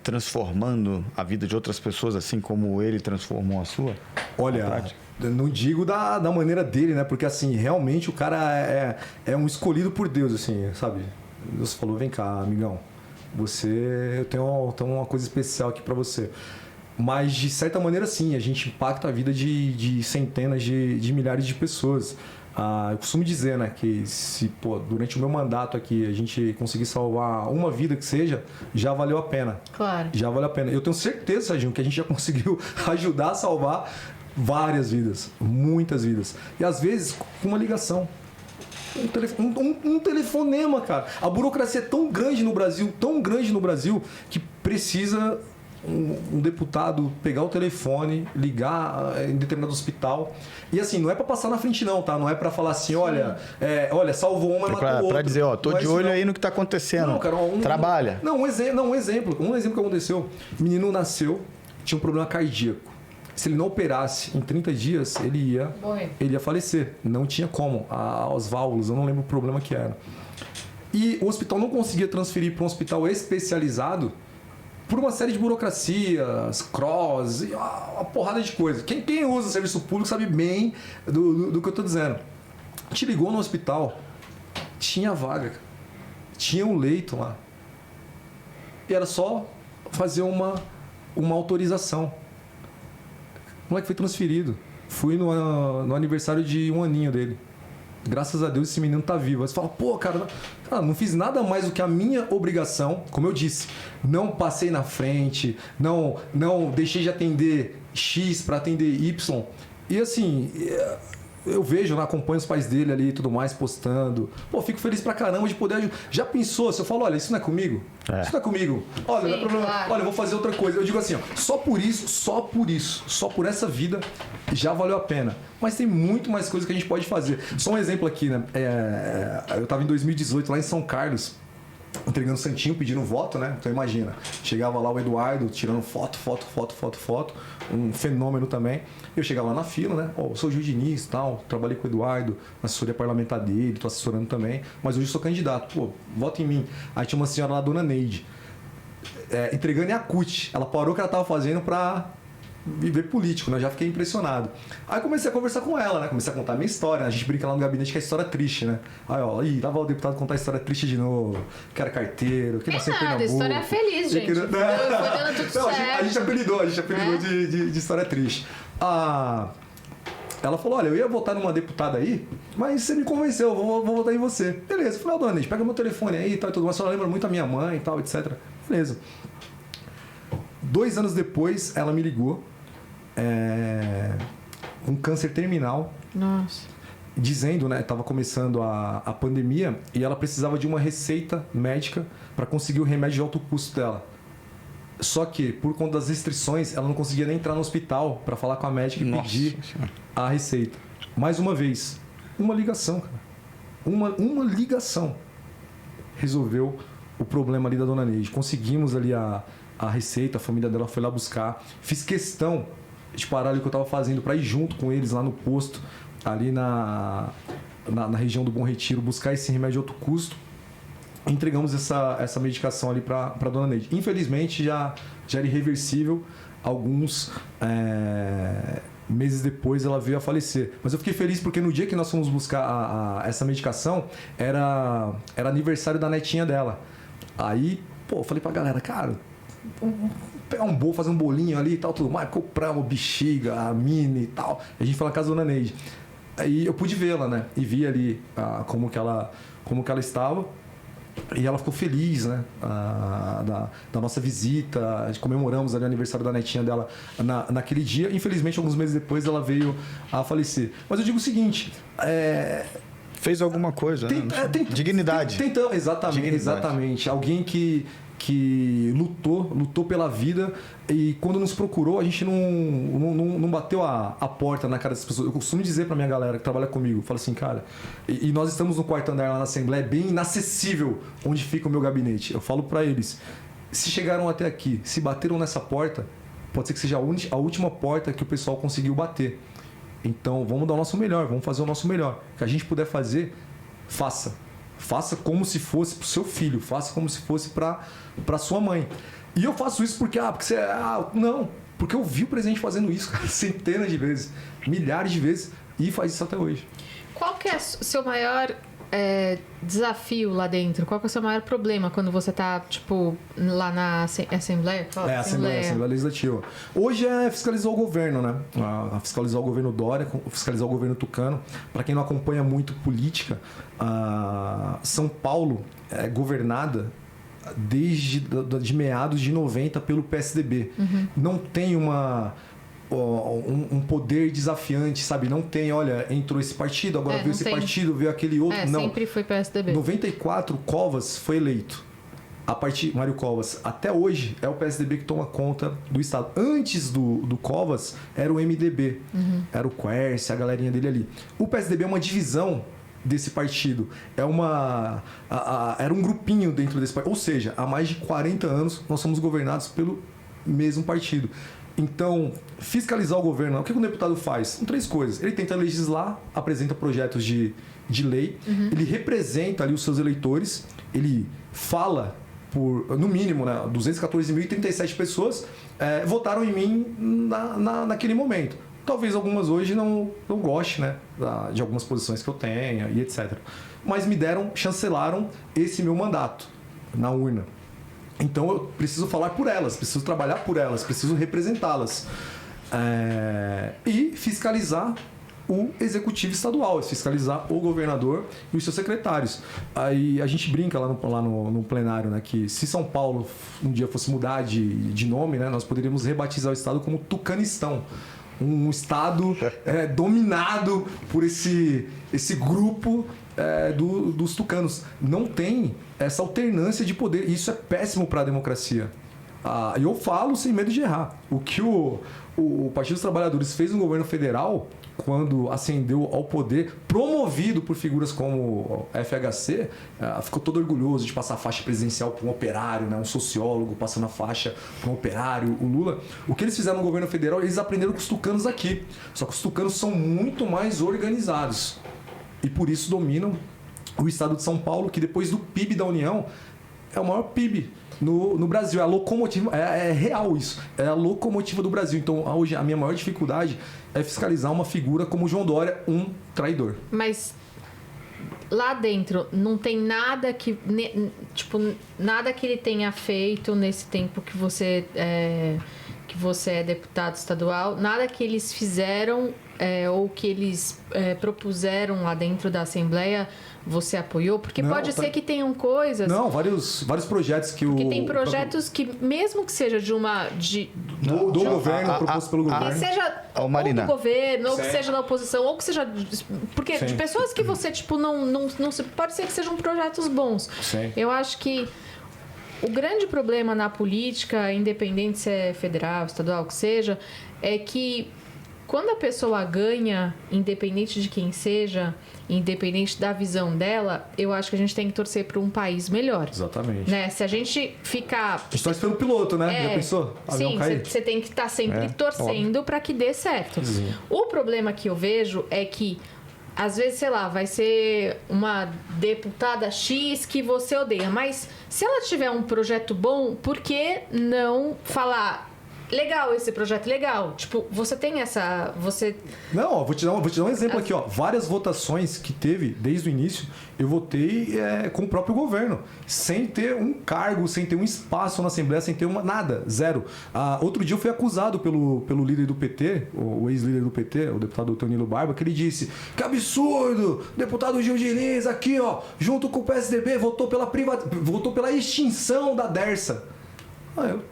transformando a vida de outras pessoas assim como ele transformou a sua? Olha, não digo da maneira dele, né? Porque assim, realmente o cara é um escolhido por Deus, assim, sabe? Deus falou, vem cá, amigão, eu tenho uma coisa especial aqui pra você. Mas de certa maneira sim, a gente impacta a vida de centenas de milhares de pessoas. Eu costumo dizer, né, que se durante o meu mandato aqui a gente conseguir salvar uma vida que seja, já valeu a pena. Claro. Já valeu a pena. Eu tenho certeza, Serginho, que a gente já conseguiu ajudar a salvar várias vidas, muitas vidas. E às vezes com uma ligação. Um telefonema, cara. A burocracia é tão grande no Brasil, que precisa um deputado pegar o telefone, ligar em determinado hospital. E assim, não é pra passar na frente não, tá? Não é pra falar assim, olha, salvou um, mas matou o outro. Pra dizer, tô de olho aí no que tá acontecendo. Não, cara, trabalha. Um exemplo que aconteceu. O menino nasceu, tinha um problema cardíaco. Se ele não operasse em 30 dias, ele ia falecer. Não tinha como. As válvulas, eu não lembro o problema que era. E o hospital não conseguia transferir para um hospital especializado por uma série de burocracias, cross, uma porrada de coisa. Quem usa serviço público sabe bem do que eu estou dizendo. A gente ligou no hospital, tinha vaga, tinha um leito lá. E era só fazer uma autorização. O moleque foi transferido. Fui no aniversário de 1 aninho dele. Graças a Deus esse menino tá vivo. Aí você fala, pô, cara, não fiz nada mais do que a minha obrigação. Como eu disse, não passei na frente, não deixei de atender X para atender Y. E assim, eu vejo, acompanho os pais dele ali e tudo mais, postando. Pô, fico feliz pra caramba de poder ajudar. Já pensou, se eu falo, olha, isso não é comigo? Isso não é comigo. Olha, não é problema. Claro. Olha, eu vou fazer outra coisa. Eu digo assim, ó, só por essa vida, já valeu a pena. Mas tem muito mais coisa que a gente pode fazer. Só um exemplo aqui, né? Eu tava em 2018 lá em São Carlos, entregando santinho, pedindo voto, né? Então imagina, chegava lá o Eduardo tirando foto, um fenômeno também. Eu chegava lá na fila, né? Eu sou o Gil Diniz e tal, trabalhei com o Eduardo, na assessoria parlamentar dele, tô assessorando também, mas hoje eu sou candidato, pô, vota em mim. Aí tinha uma senhora lá, a dona Neide, entregando Yakult. Ela parou o que ela tava fazendo pra viver político, né? Eu já fiquei impressionado. Aí comecei a conversar com ela, né? Comecei a contar a minha história, né? A gente brinca lá no gabinete que é história triste, né? Aí, lá vai o deputado contar a história triste de novo. Que era carteiro, que nasceu em Pernambuco. História é feliz, gente. Foi dando tudo certo. A gente apelidou de história triste. Ela falou, olha, eu ia votar numa deputada aí, mas você me convenceu, eu vou votar em você. Beleza. Eu falei, dona Neide, pega meu telefone aí e tal, e tudo mais. A senhora lembra muito a minha mãe e tal, etc. Beleza. 2 anos depois, ela me ligou com câncer terminal. Nossa. Dizendo, né, estava começando a pandemia e ela precisava de uma receita médica para conseguir o remédio de alto custo dela. Só que, por conta das restrições, ela não conseguia nem entrar no hospital para falar com a médica e pedir a receita. Mais uma vez, uma ligação, cara. Uma ligação resolveu o problema ali da dona Neide. Conseguimos ali a receita, a família dela foi lá buscar. Fiz questão de parar ali o que eu estava fazendo para ir junto com eles lá no posto, ali na região do Bom Retiro, buscar esse remédio de alto custo. Entregamos essa medicação ali para a dona Neide. Infelizmente já era irreversível. Alguns meses depois ela veio a falecer. Mas eu fiquei feliz porque no dia que nós fomos buscar essa medicação era aniversário da netinha dela. Aí, eu falei pra galera, cara, pegar um bolo, fazer um bolinho ali e tal, tudo mais. Compramos bexiga, a mini e tal. A gente foi na casa da Dona Neide. Aí eu pude vê-la, né? E vi ali como que ela estava. E ela ficou feliz, né? Da nossa visita. Comemoramos ali o aniversário da netinha dela naquele dia. Infelizmente, alguns meses depois, ela veio a falecer. Mas eu digo o seguinte... Fez alguma coisa, né? Dignidade. Exatamente. Alguém que lutou pela vida, e quando nos procurou, a gente não bateu a porta na cara das pessoas. Eu costumo dizer pra minha galera que trabalha comigo, falo assim, cara, e nós estamos no quarto andar lá na Assembleia, bem inacessível onde fica o meu gabinete. Eu falo pra eles, se chegaram até aqui, se bateram nessa porta, pode ser que seja a última porta que o pessoal conseguiu bater. Então, vamos dar o nosso melhor, vamos fazer o nosso melhor. O que a gente puder fazer, faça. Faça como se fosse pro seu filho, faça como se fosse pra sua mãe. E eu faço isso porque você... não, porque eu vi o presidente fazendo isso, cara, centenas de vezes, milhares de vezes, e faz isso até hoje. Qual que é o seu maior desafio lá dentro? Qual que é o seu maior problema quando você tá, tipo, lá na Assembleia? Assembleia Legislativa. Hoje é fiscalizar o governo, né? Fiscalizar o governo Dória, fiscalizar o governo Tucano. Para quem não acompanha muito política, São Paulo é governada de meados de 90 pelo PSDB. Uhum. Não tem um poder desafiante, sabe? Não tem, olha, entrou esse partido, agora veio esse partido, veio aquele outro. Não. Sempre foi PSDB. 94, Covas foi eleito. Mário Covas, até hoje é o PSDB que toma conta do Estado. Antes do Covas, era o MDB. Uhum. Era o Quercia, a galerinha dele ali. O PSDB é uma divisão desse partido. Era um grupinho dentro desse partido. Ou seja, há mais de 40 anos nós somos governados pelo mesmo partido. Então, fiscalizar o governo, o que o deputado faz? São 3 coisas. Ele tenta legislar, apresenta projetos de lei, ele representa ali os seus eleitores, ele fala por, no mínimo, né, 214.037 pessoas votaram em mim naquele momento. Talvez algumas hoje não gostem, né, de algumas posições que eu tenha e etc. Mas me chancelaram esse meu mandato na urna. Então eu preciso falar por elas, preciso trabalhar por elas, preciso representá-las. E fiscalizar o executivo estadual, fiscalizar o governador e os seus secretários. Aí a gente brinca lá no plenário, né, que se São Paulo um dia fosse mudar de nome, né, nós poderíamos rebatizar o estado como Tucanistão. Um estado dominado por esse grupo dos tucanos. Não tem essa alternância de poder. E isso é péssimo para a democracia. E eu falo sem medo de errar. O que o Partido dos Trabalhadores fez no governo federal, quando ascendeu ao poder, promovido por figuras como FHC, ficou todo orgulhoso de passar a faixa presidencial para um operário, né? Um sociólogo passando a faixa para um operário, o Lula. O que eles fizeram no governo federal, eles aprenderam com os tucanos aqui. Só que os tucanos são muito mais organizados. E por isso dominam o estado de São Paulo, que depois do PIB da União, é o maior PIB no Brasil. É a locomotiva, é real isso. É a locomotiva do Brasil. Então, hoje, a minha maior dificuldade é fiscalizar uma figura como João Dória, um traidor. Mas lá dentro não tem nada que nada que ele tenha feito nesse tempo que você é deputado estadual, nada que eles fizeram ou que eles propuseram lá dentro da Assembleia você apoiou? Porque não, pode ser que tenham coisas... Não, vários projetos que Porque tem projetos que, mesmo que seja do governo, proposto pelo governo... Que seja ou do governo, ou que seja da oposição, ou que seja... Porque de pessoas que você, não pode ser que sejam projetos bons. Sim. Eu acho que o grande problema na política, independente se é federal, estadual, o que seja, é que quando a pessoa ganha, independente de quem seja, independente da visão dela, eu acho que a gente tem que torcer para um país melhor. Exatamente. Né? Se a gente ficar... A gente torce pelo piloto, né? Já pensou? Sim, você tem que estar sempre torcendo para que dê certo. Sim. O problema que eu vejo é que, às vezes, sei lá, vai ser uma deputada X que você odeia, mas se ela tiver um projeto bom, por que não falar... legal esse projeto, legal. Tipo, você tem essa... Não, ó, vou te dar um exemplo aqui, ó. Várias votações que teve desde o início, eu votei com o próprio governo. Sem ter um cargo, sem ter um espaço na Assembleia, sem ter nada, zero. Outro dia eu fui acusado pelo líder do PT, o ex-líder do PT, o deputado Tonilo Barba, que ele disse: que absurdo! Deputado Gil Diniz aqui, ó, junto com o PSDB, votou pela extinção da Dersa. Eu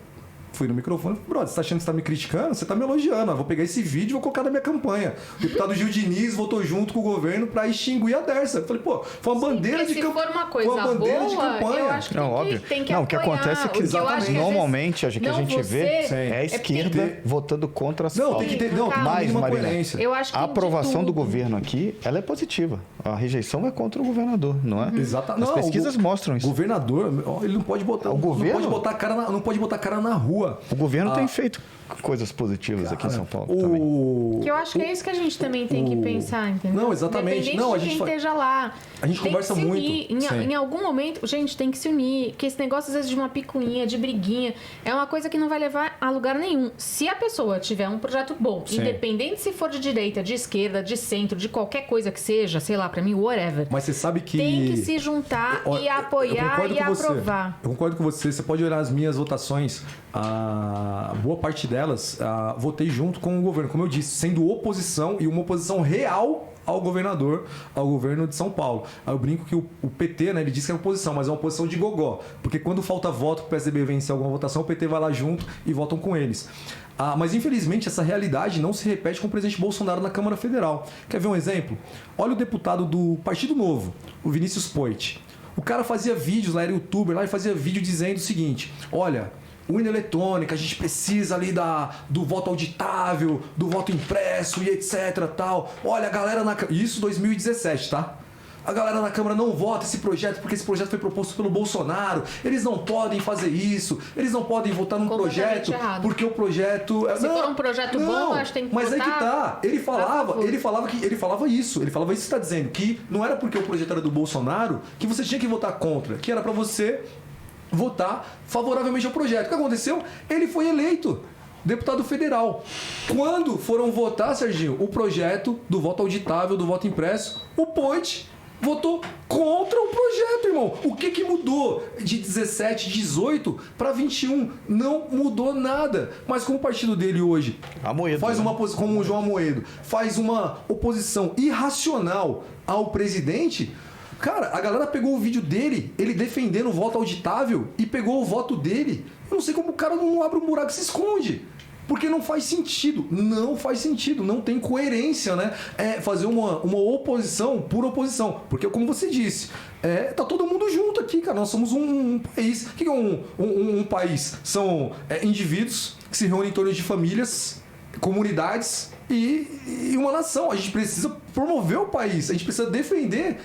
fui no microfone e falei: brother, você tá achando que você tá me criticando? Você tá me elogiando. Eu vou pegar esse vídeo e vou colocar na minha campanha. O deputado Gil Diniz votou junto com o governo para extinguir a Dersa. Eu falei: pô, foi uma bandeira de campanha. Se for uma coisa boa, eu acho que tem que apoiar. O que acontece é que normalmente a gente vê é a esquerda votando contra as Não, tem que ter mais coerência. Eu acho que a aprovação do governo aqui, ela é positiva. A rejeição é contra o governador, não é? Exatamente. As pesquisas mostram isso. O governador, ele não pode botar, não pode botar a cara na rua. O governo tem feito coisas positivas aqui em São Paulo também. Que eu acho que é isso que a gente também tem que pensar, entendeu? Não, exatamente. Não, a gente esteja lá. A gente conversa muito. Em algum momento, gente, tem que se unir. Porque esse negócio, às vezes, de uma picuinha, de briguinha, é uma coisa que não vai levar a lugar nenhum. Se a pessoa tiver um projeto bom, independente se for de direita, de esquerda, de centro, de qualquer coisa que seja, sei lá, pra mim, whatever. Mas você sabe que... Tem que se juntar e apoiar e aprovar. Eu concordo com você. Você pode olhar as minhas votações. Boa parte delas, votei junto com o governo, como eu disse, sendo oposição e uma oposição real ao governador, ao governo de São Paulo. Aí eu brinco que o PT, né, ele diz que é oposição, mas é uma oposição de gogó, porque quando falta voto para o PSDB vencer alguma votação, o PT vai lá junto e votam com eles. Mas infelizmente essa realidade não se repete com o presidente Bolsonaro na Câmara Federal. Quer ver um exemplo? Olha o deputado do Partido Novo, o Vinícius Poit. O cara fazia vídeos, lá era youtuber, lá ele fazia vídeo dizendo o seguinte: olha, urna eletrônica, a gente precisa ali do voto auditável, do voto impresso e etc, tal. Olha, a galera na... Isso 2017, tá? A galera na Câmara não vota esse projeto porque esse projeto foi proposto pelo Bolsonaro. Eles não podem fazer isso. Eles não podem votar num projeto porque o projeto... Se for um projeto bom, acho que tem que votar. Mas aí que tá. Ele falava isso que está dizendo, que não era porque o projeto era do Bolsonaro que você tinha que votar contra, que era para você votar favoravelmente ao projeto. O que aconteceu? Ele foi eleito deputado federal. Quando foram votar, Serginho, o projeto do voto auditável, do voto impresso, o Poit votou contra o projeto, irmão. O que mudou de 17, 18 para 21? Não mudou nada. Mas como o partido dele hoje faz uma posição, como o João Amoedo, faz uma oposição irracional ao presidente... Cara, a galera pegou o vídeo dele, ele defendendo o voto auditável, e pegou o voto dele. Eu não sei como o cara não abre um buraco e se esconde. Porque não faz sentido. Não faz sentido. Não tem coerência, né? Fazer uma oposição por oposição. Porque, como você disse, tá todo mundo junto aqui, cara. Nós somos um país. O que é um país? São indivíduos que se reúnem em torno de famílias, comunidades e uma nação. A gente precisa promover o país. A gente precisa defender...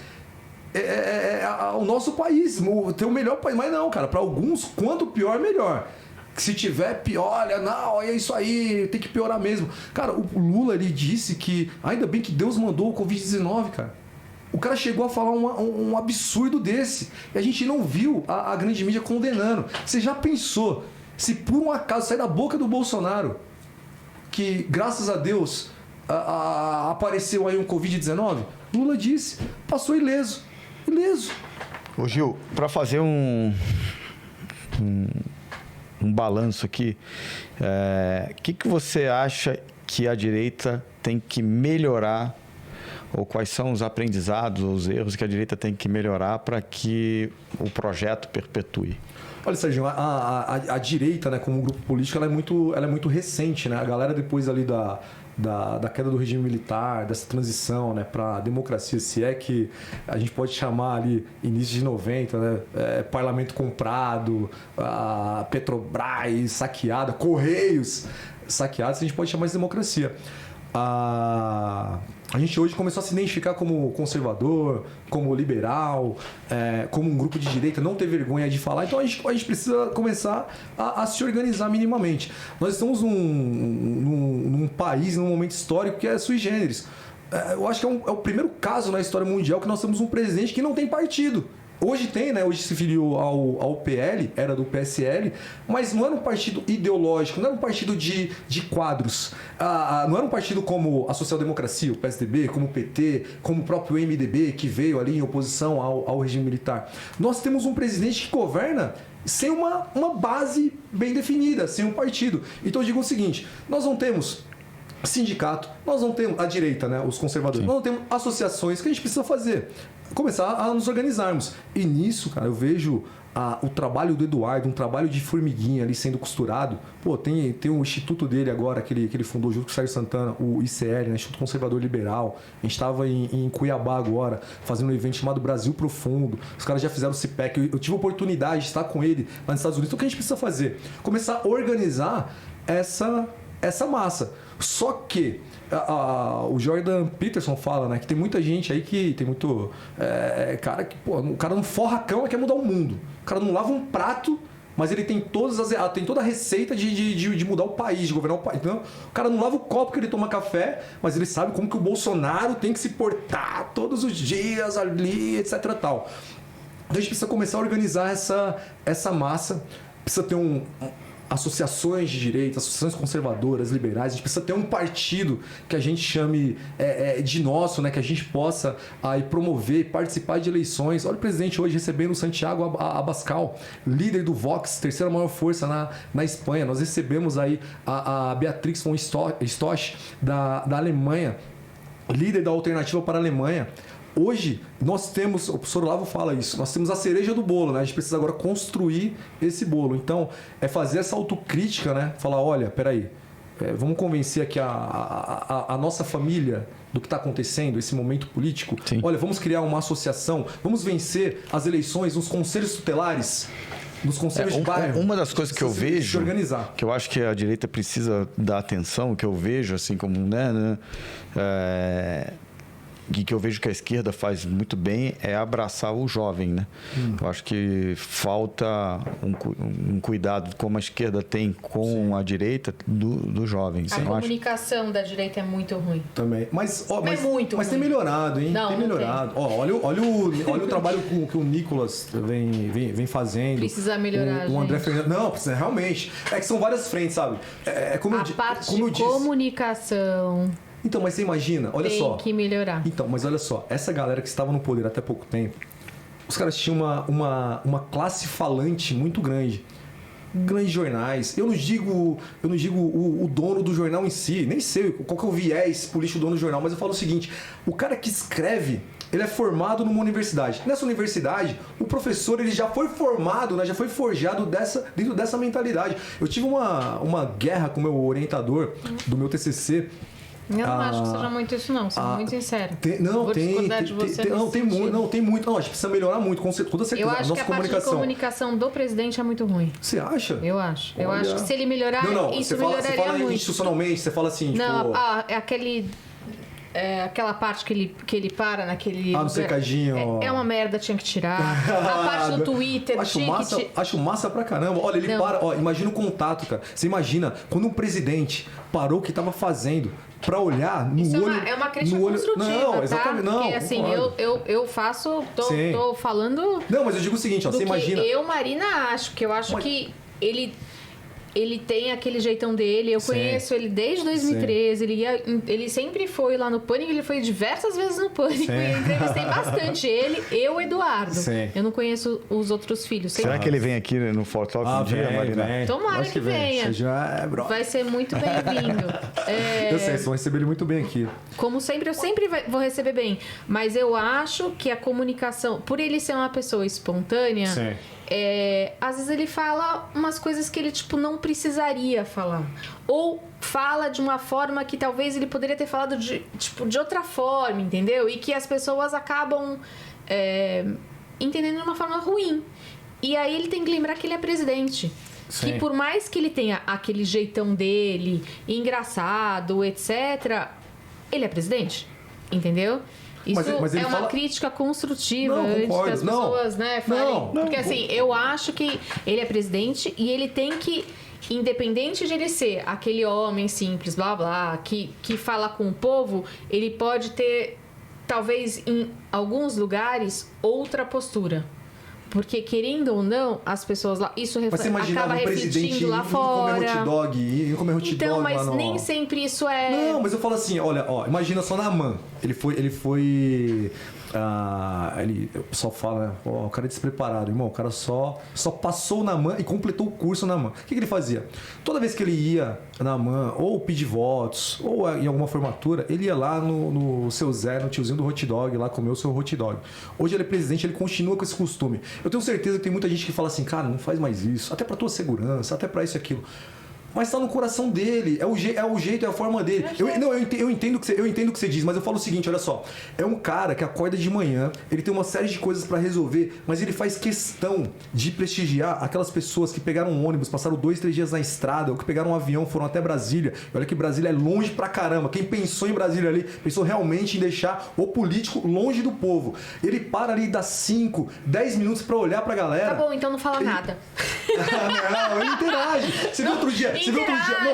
o nosso país, ter o melhor país. Mas não, cara, para alguns, quanto pior, melhor. Se tiver pior, olha, não, é isso aí, tem que piorar mesmo. Cara, o Lula, ele disse que ainda bem que Deus mandou o Covid-19, cara. O cara chegou a falar um absurdo desse. E a gente não viu a grande mídia condenando. Você já pensou, se por um acaso sair da boca do Bolsonaro, que graças a Deus apareceu aí um Covid-19? Lula disse, passou ileso. Ô Gil, para fazer um balanço aqui, que você acha que a direita tem que melhorar, ou quais são os aprendizados, os erros que a direita tem que melhorar para que o projeto perpetue? Olha, Serginho, a direita, né, como grupo político, ela é muito recente, né? A galera depois ali da queda do regime militar, dessa transição, né, para a democracia, se é que a gente pode chamar ali início de 90, né, parlamento comprado, Petrobras saqueada, Correios saqueados, a gente pode chamar de democracia. A gente hoje começou a se identificar como conservador, como liberal, como um grupo de direita, não ter vergonha de falar. Então a gente precisa começar a se organizar minimamente. Nós estamos num país, num momento histórico que é sui generis. Eu acho que é o primeiro caso na história mundial que nós temos um presidente que não tem partido. Hoje tem, né? Hoje se filiou ao PL, era do PSL, mas não era um partido ideológico, não era um partido de quadros. Não era um partido como a Social-Democracia, o PSDB, como o PT, como o próprio MDB, que veio ali em oposição ao regime militar. Nós temos um presidente que governa sem uma base bem definida, sem um partido. Então eu digo o seguinte, nós não temos sindicato, nós não temos a direita, né, os conservadores, Sim. Nós não temos associações que a gente precisa fazer, começar a nos organizarmos. E nisso, cara, eu vejo o trabalho do Eduardo, um trabalho de formiguinha ali sendo costurado. Pô, tem um instituto dele agora, que ele fundou junto com o Sérgio Santana, o ICL, né, Instituto Conservador Liberal. A gente estava em Cuiabá agora, fazendo um evento chamado Brasil Profundo. Os caras já fizeram o CIPEC. Eu tive a oportunidade de estar com ele lá nos Estados Unidos. Então o que a gente precisa fazer? Começar a organizar essa massa. Só que o Jordan Peterson fala, né, que tem muita gente aí que tem muito cara que, pô, o cara não forra a cama, quer mudar o mundo. O cara não lava um prato, mas ele tem tem toda a receita de mudar o país, de governar o país. Então, o cara não lava o copo que ele toma café, mas ele sabe como que o Bolsonaro tem que se portar todos os dias ali, etc. Tal. Então a gente precisa começar a organizar essa massa, precisa ter associações de direita, associações conservadoras, liberais. A gente precisa ter um partido que a gente chame de nosso, né? Que a gente possa aí promover, participar de eleições. Olha o presidente hoje recebendo o Santiago Abascal, líder do Vox, terceira maior força na Espanha. Nós recebemos aí a Beatrix von Storch, da Alemanha, líder da Alternativa para a Alemanha. Hoje, nós temos, o professor Olavo fala isso, nós temos a cereja do bolo, né? A gente precisa agora construir esse bolo. Então, é fazer essa autocrítica, né? Falar, olha, peraí, vamos convencer aqui a nossa família do que está acontecendo, esse momento político. Sim. Olha, vamos criar uma associação, vamos vencer as eleições nos conselhos tutelares, nos conselhos de bairro. Uma das coisas que eu vejo, que eu acho que a direita precisa dar atenção, que eu vejo assim como, né que eu vejo que a esquerda faz muito bem é abraçar o jovem, né? Eu acho que falta um cuidado como a esquerda tem com Sim. a direita do jovem. A comunicação da direita é muito ruim. Também. Mas é muito ruim. Tem melhorado, hein? Não, tem melhorado. Ó, olha o trabalho que o Nicolas vem fazendo. Precisa melhorar, o André Fernandes. Não, precisa realmente. É que são várias frentes, sabe? Parte de comunicação. Então, mas você imagina, olha Tem só. Tem que melhorar. Então, mas olha só, essa galera que estava no poder até pouco tempo, os caras tinham uma classe falante muito grande. Grandes jornais. Eu não digo o dono do jornal em si, nem sei qual que é o viés político do dono do jornal, mas eu falo o seguinte: o cara que escreve, ele é formado numa universidade. Nessa universidade, o professor ele já foi formado, né, já foi forjado dentro dessa mentalidade. Eu tive uma guerra com o meu orientador do meu TCC. Eu não acho que seja muito isso, não. Sendo muito sincero. Tem muito. Não, a gente precisa melhorar muito, com toda certeza. Eu acho que a parte de comunicação do presidente é muito ruim. Você acha? Eu acho. Eu acho que se ele melhorar, isso melhoraria muito. Você fala institucionalmente, você fala assim, não, aquela parte que ele para naquele no cercadinho. É uma merda, tinha que tirar. A parte do Twitter acho massa pra caramba. Olha, ele para, imagina o contato, cara. Você imagina quando um presidente parou o que estava fazendo pra olhar no olho... É uma crítica construtiva, não, exatamente, não. Porque assim, eu faço... Tô falando... Não, mas eu digo o seguinte, você imagina... Eu, Marina, eu acho que ele tem aquele jeitão dele, eu conheço ele desde 2013, ele sempre foi lá no Pânico, ele foi diversas vezes no Pânico, e eu entrevistei bastante ele e o Eduardo. Sim. Eu não conheço os outros filhos. Será que ele vem aqui no For Talk um dia, Marina? Tomara que venha. Vai ser muito bem-vindo. Eu sei, vocês vão receber ele muito bem aqui. Como sempre, eu sempre vou receber bem, mas eu acho que a comunicação, por ele ser uma pessoa espontânea... Sim. Às vezes ele fala umas coisas que ele não precisaria falar, ou fala de uma forma que talvez ele poderia ter falado de outra forma, entendeu? E que as pessoas acabam entendendo de uma forma ruim. E aí ele tem que lembrar que ele é presidente. Sim. Que por mais que ele tenha aquele jeitão dele, engraçado, etc., ele é presidente, entendeu? Isso mas é uma crítica construtiva antes que as pessoas falem. Porque assim, eu acho que ele é presidente e ele tem que, independente de ele ser aquele homem simples, blá blá, que fala com o povo, ele pode ter, talvez em alguns lugares, outra postura. Porque, querendo ou não, as pessoas lá... Isso Mas você imaginava acaba um presidente refletindo lá fora. comer hot dog, ir comer hot Então, dog mas lá no... nem sempre isso é... Não, mas eu falo assim, olha, ó, imagina só Naamã. Ele foi o pessoal fala, né? O cara é despreparado, irmão. O cara só passou na Naamã e completou o curso na Naamã. O que ele fazia? Toda vez que ele ia na Naamã, ou pedir votos, ou em alguma formatura, ele ia lá no seu Zé, no tiozinho do hot dog, lá comer o seu hot dog. Hoje ele é presidente, ele continua com esse costume. Eu tenho certeza que tem muita gente que fala assim, cara, não faz mais isso, até pra tua segurança, até pra isso e aquilo. Mas tá no coração dele, é o jeito, é a forma dele. Eu entendo o que você diz, mas eu falo o seguinte, olha só. É um cara que acorda de manhã, ele tem uma série de coisas pra resolver, mas ele faz questão de prestigiar aquelas pessoas que pegaram um ônibus, passaram 2, 3 dias na estrada, ou que pegaram um avião, foram até Brasília. E olha que Brasília é longe pra caramba. Quem pensou em Brasília ali, pensou realmente em deixar o político longe do povo. Ele para ali, dá 5, 10 minutos pra olhar pra galera. Tá bom, então não fala nada. Não, ele interage. Você viu outro dia?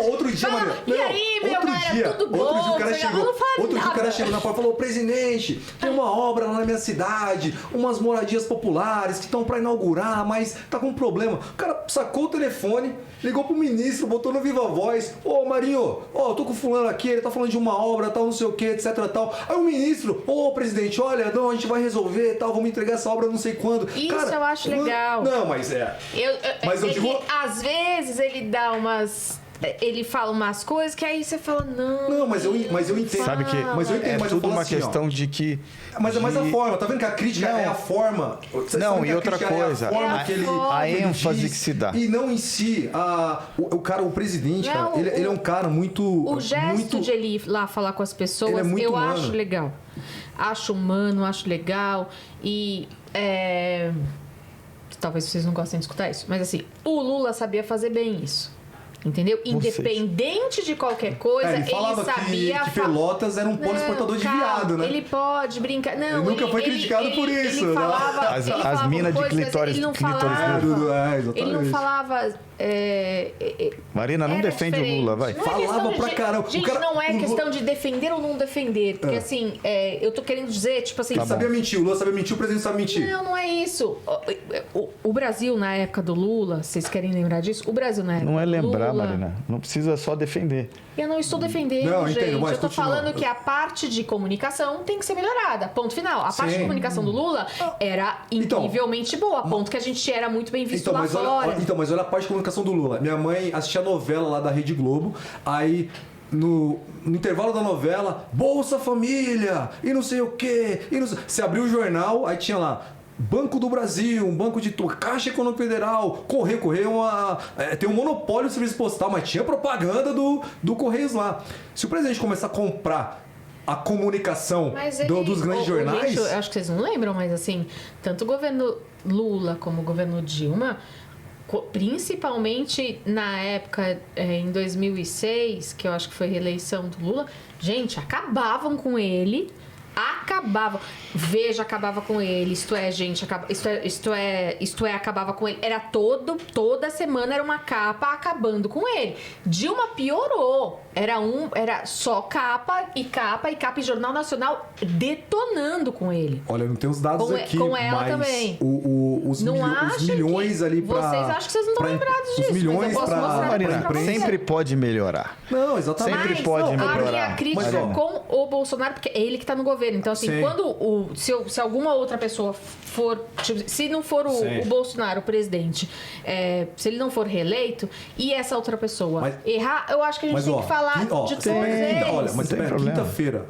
Outro dia, Maria. E aí, meu cara, tudo bom? Outro dia o cara chegou na porta e falou: presidente, tem uma obra lá na minha cidade, umas moradias populares que estão para inaugurar, mas tá com um problema. O cara sacou o telefone, ligou pro ministro, botou no Viva Voz: ô Marinho, eu tô com o fulano aqui, ele tá falando de uma obra, tal, não sei o que, etc, tal. Aí o ministro: presidente, olha, não, a gente vai resolver, tal, vamos entregar essa obra não sei quando. Isso cara, eu acho legal. Não, mas Mas eu digo... às vezes ele dá ele fala umas coisas que aí você fala, não. Não, mas eu entendo. Sabe que mas eu entendo, é mas tudo uma assim, questão de que... Mas é mais a forma, tá vendo que a crítica é a forma? Não, e outra coisa, a ênfase que se dá. E não em si, o presidente, não, cara, ele é um cara muito... O gesto de ele ir lá falar com as pessoas, eu acho legal. Acho humano, acho legal. E... talvez vocês não gostem de escutar isso, mas assim, o Lula sabia fazer bem isso. Entendeu? Independente de qualquer coisa, ele falava sabia que Pelotas era um polo exportador de viado, né? Ele pode brincar. Não, ele nunca foi criticado por isso. Ele falava, as minas de clitóris. Ele não falava. Marina, não defende o Lula, vai. Falava pra caramba. Gente, não é questão de defender ou não defender. Porque assim, eu tô querendo dizer, tipo assim. Ele sabia mentir, o Lula sabia mentir, o presidente sabe mentir. Não é isso. O Brasil, na época do Lula, vocês querem lembrar disso? O Brasil, na época não é lembrar, do Lula, Marina. Não precisa só defender. Eu não estou defendendo, gente. Eu tô falando que a parte de comunicação tem que ser melhorada. Ponto final. A parte de comunicação do Lula era incrivelmente boa. Ponto que a gente era muito bem visto lá fora. Mas olha a parte de comunicação do Lula. Minha mãe assistia a novela lá da Rede Globo. Aí... No intervalo da novela, Bolsa Família, e não sei o quê. Você abriu o jornal, aí tinha lá Banco do Brasil, um banco de Caixa Econômica Federal, Correio tem um monopólio do serviço postal, mas tinha propaganda do Correios lá. Se o presidente começar a comprar a comunicação dos grandes jornais... Gente, acho que vocês não lembram, mas assim, tanto o governo Lula como o governo Dilma... Principalmente na época, em 2006, que eu acho que foi a reeleição do Lula, gente, acabavam com ele, Veja acabava com ele, isto é, acabava com ele. Era toda semana era uma capa acabando com ele. Dilma piorou. Era só capa e Jornal Nacional detonando com ele. Olha, não tem os dados aqui, com ela mas também. Os milhões ali pra... Vocês acham que vocês não estão lembrados disso, os milhões mas eu posso mostrar Marina, pra vocês. sempre pode melhorar. Não, exatamente. Sempre pode melhorar. A minha crítica com o Bolsonaro, porque é ele que tá no governo. Então, assim, quando se alguma outra pessoa for... Tipo, se não for o Bolsonaro, o presidente, se ele não for reeleito, e essa outra pessoa errar, eu acho que a gente tem que falar de todos eles. Olha, mas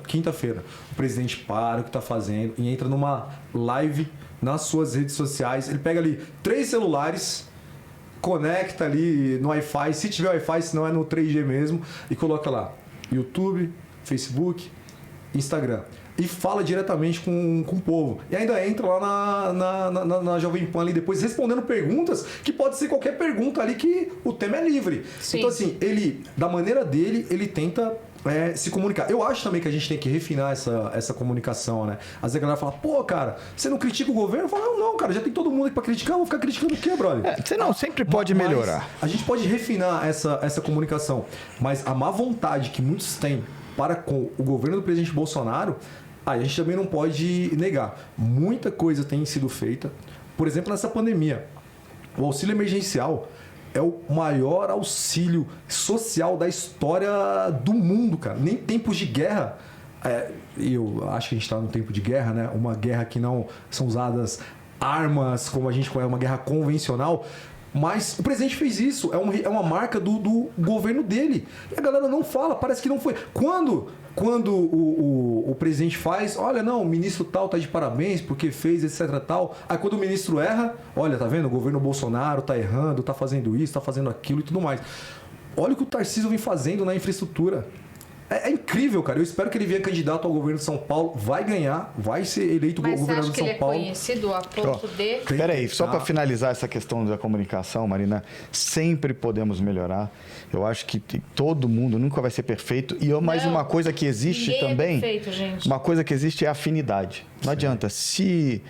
quinta-feira, o presidente para o que tá fazendo e entra numa live nas suas redes sociais. Ele pega ali 3 celulares, conecta ali no Wi-Fi, se tiver Wi-Fi, se não é no 3G mesmo, e coloca lá YouTube, Facebook, Instagram. E fala diretamente com o povo. E ainda entra lá na Jovem Pan ali depois, respondendo perguntas, que pode ser qualquer pergunta ali, que o tema é livre. Sim. Então, assim, ele, da maneira dele, ele tenta se comunicar. Eu acho também que a gente tem que refinar essa comunicação, né? Às vezes a galera fala, pô, cara, você não critica o governo? Eu falo, não, cara, já tem todo mundo aqui pra criticar, eu vou ficar criticando o quê, brother? Você sempre pode melhorar. A gente pode refinar essa comunicação, mas a má vontade que muitos têm para com o governo do presidente Bolsonaro, a gente também não pode negar. Muita coisa tem sido feita Por exemplo, nessa pandemia, o auxílio emergencial é o maior auxílio social da história do mundo, cara. Nem tempos de guerra. Eu acho que a gente está num tempo de guerra, né? Uma guerra que não são usadas armas como a gente conhece, uma guerra convencional. Mas o presidente fez isso, é uma marca do governo dele. E a galera não fala, parece que não foi. Quando o presidente faz, olha, não, o ministro tal tá de parabéns porque fez, etc, tal. Aí quando o ministro erra, olha, tá vendo? O governo Bolsonaro tá errando, tá fazendo isso, tá fazendo aquilo e tudo mais. Olha o que o Tarcísio vem fazendo na infraestrutura. É incrível, cara. Eu espero que ele venha candidato ao governo de São Paulo. Vai ganhar, vai ser eleito governador de São Paulo. Mas você acha que ele é conhecido a ponto de... Peraí, só para finalizar essa questão da comunicação, Marina, sempre podemos melhorar. Eu acho que todo mundo nunca vai ser perfeito. Mas uma coisa que existe também... É perfeito, gente. Uma coisa que existe é a afinidade. Não adianta. Se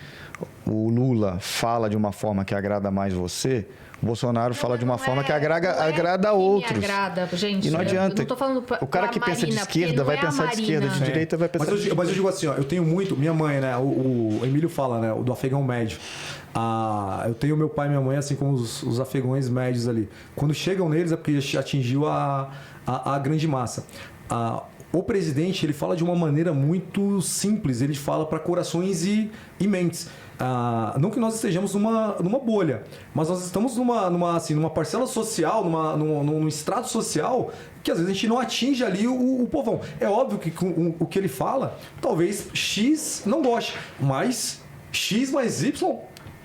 o Lula fala de uma forma que agrada mais você... O Bolsonaro fala de uma forma que agrada a outros. Me agrada, gente. E não adianta. Não tô falando o cara que pensa de esquerda vai pensar de esquerda, de direita vai pensar de direita. Mas eu digo assim, ó, eu tenho muito... Minha mãe, né? O Emílio fala, né? Do afegão médio. Eu tenho meu pai e minha mãe, assim como os afegões médios ali. Quando chegam neles é porque já atingiu a grande massa. O presidente, ele fala de uma maneira muito simples. Ele fala para corações e mentes. Não que nós estejamos numa bolha, mas nós estamos numa parcela social, num estrato social que às vezes a gente não atinge ali o povão. É óbvio que com o que ele fala, talvez X não goste, mas X mais Y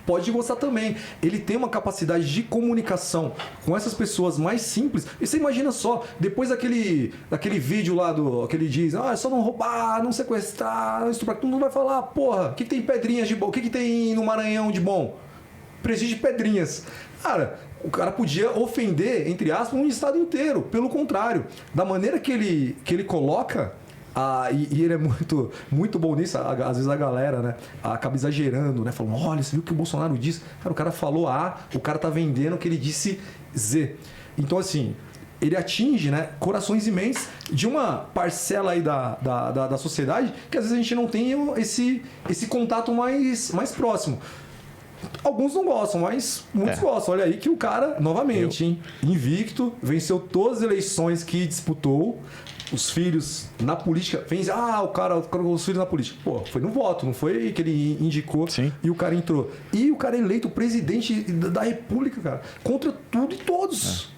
pode gostar também. Ele tem uma capacidade de comunicação com essas pessoas mais simples. E você imagina só, depois daquele vídeo lá que ele diz, é só não roubar, não sequestrar, não estuprar, todo mundo vai falar, porra, o que tem Pedrinhas de bom? O que tem no Maranhão de bom? Presídio de Pedrinhas. Cara, o cara podia ofender, entre aspas, um estado inteiro. Pelo contrário, da maneira que ele coloca... e ele é muito, muito bom nisso. Às vezes a galera, né, acaba exagerando, né? Falando, olha, você viu o que o Bolsonaro disse? Cara, o cara falou A, o cara tá vendendo o que ele disse Z. Então, assim, ele atinge, né, corações e mentes de uma parcela aí da sociedade que às vezes a gente não tem esse contato mais próximo. Alguns não gostam, mas muitos gostam. Olha aí que o cara, novamente, hein, invicto, venceu todas as eleições que disputou. Os filhos na política, o cara os filhos na política. Pô, foi no voto, não foi que ele indicou. Sim. E o cara entrou. E o cara é eleito presidente da República, cara, contra tudo e todos.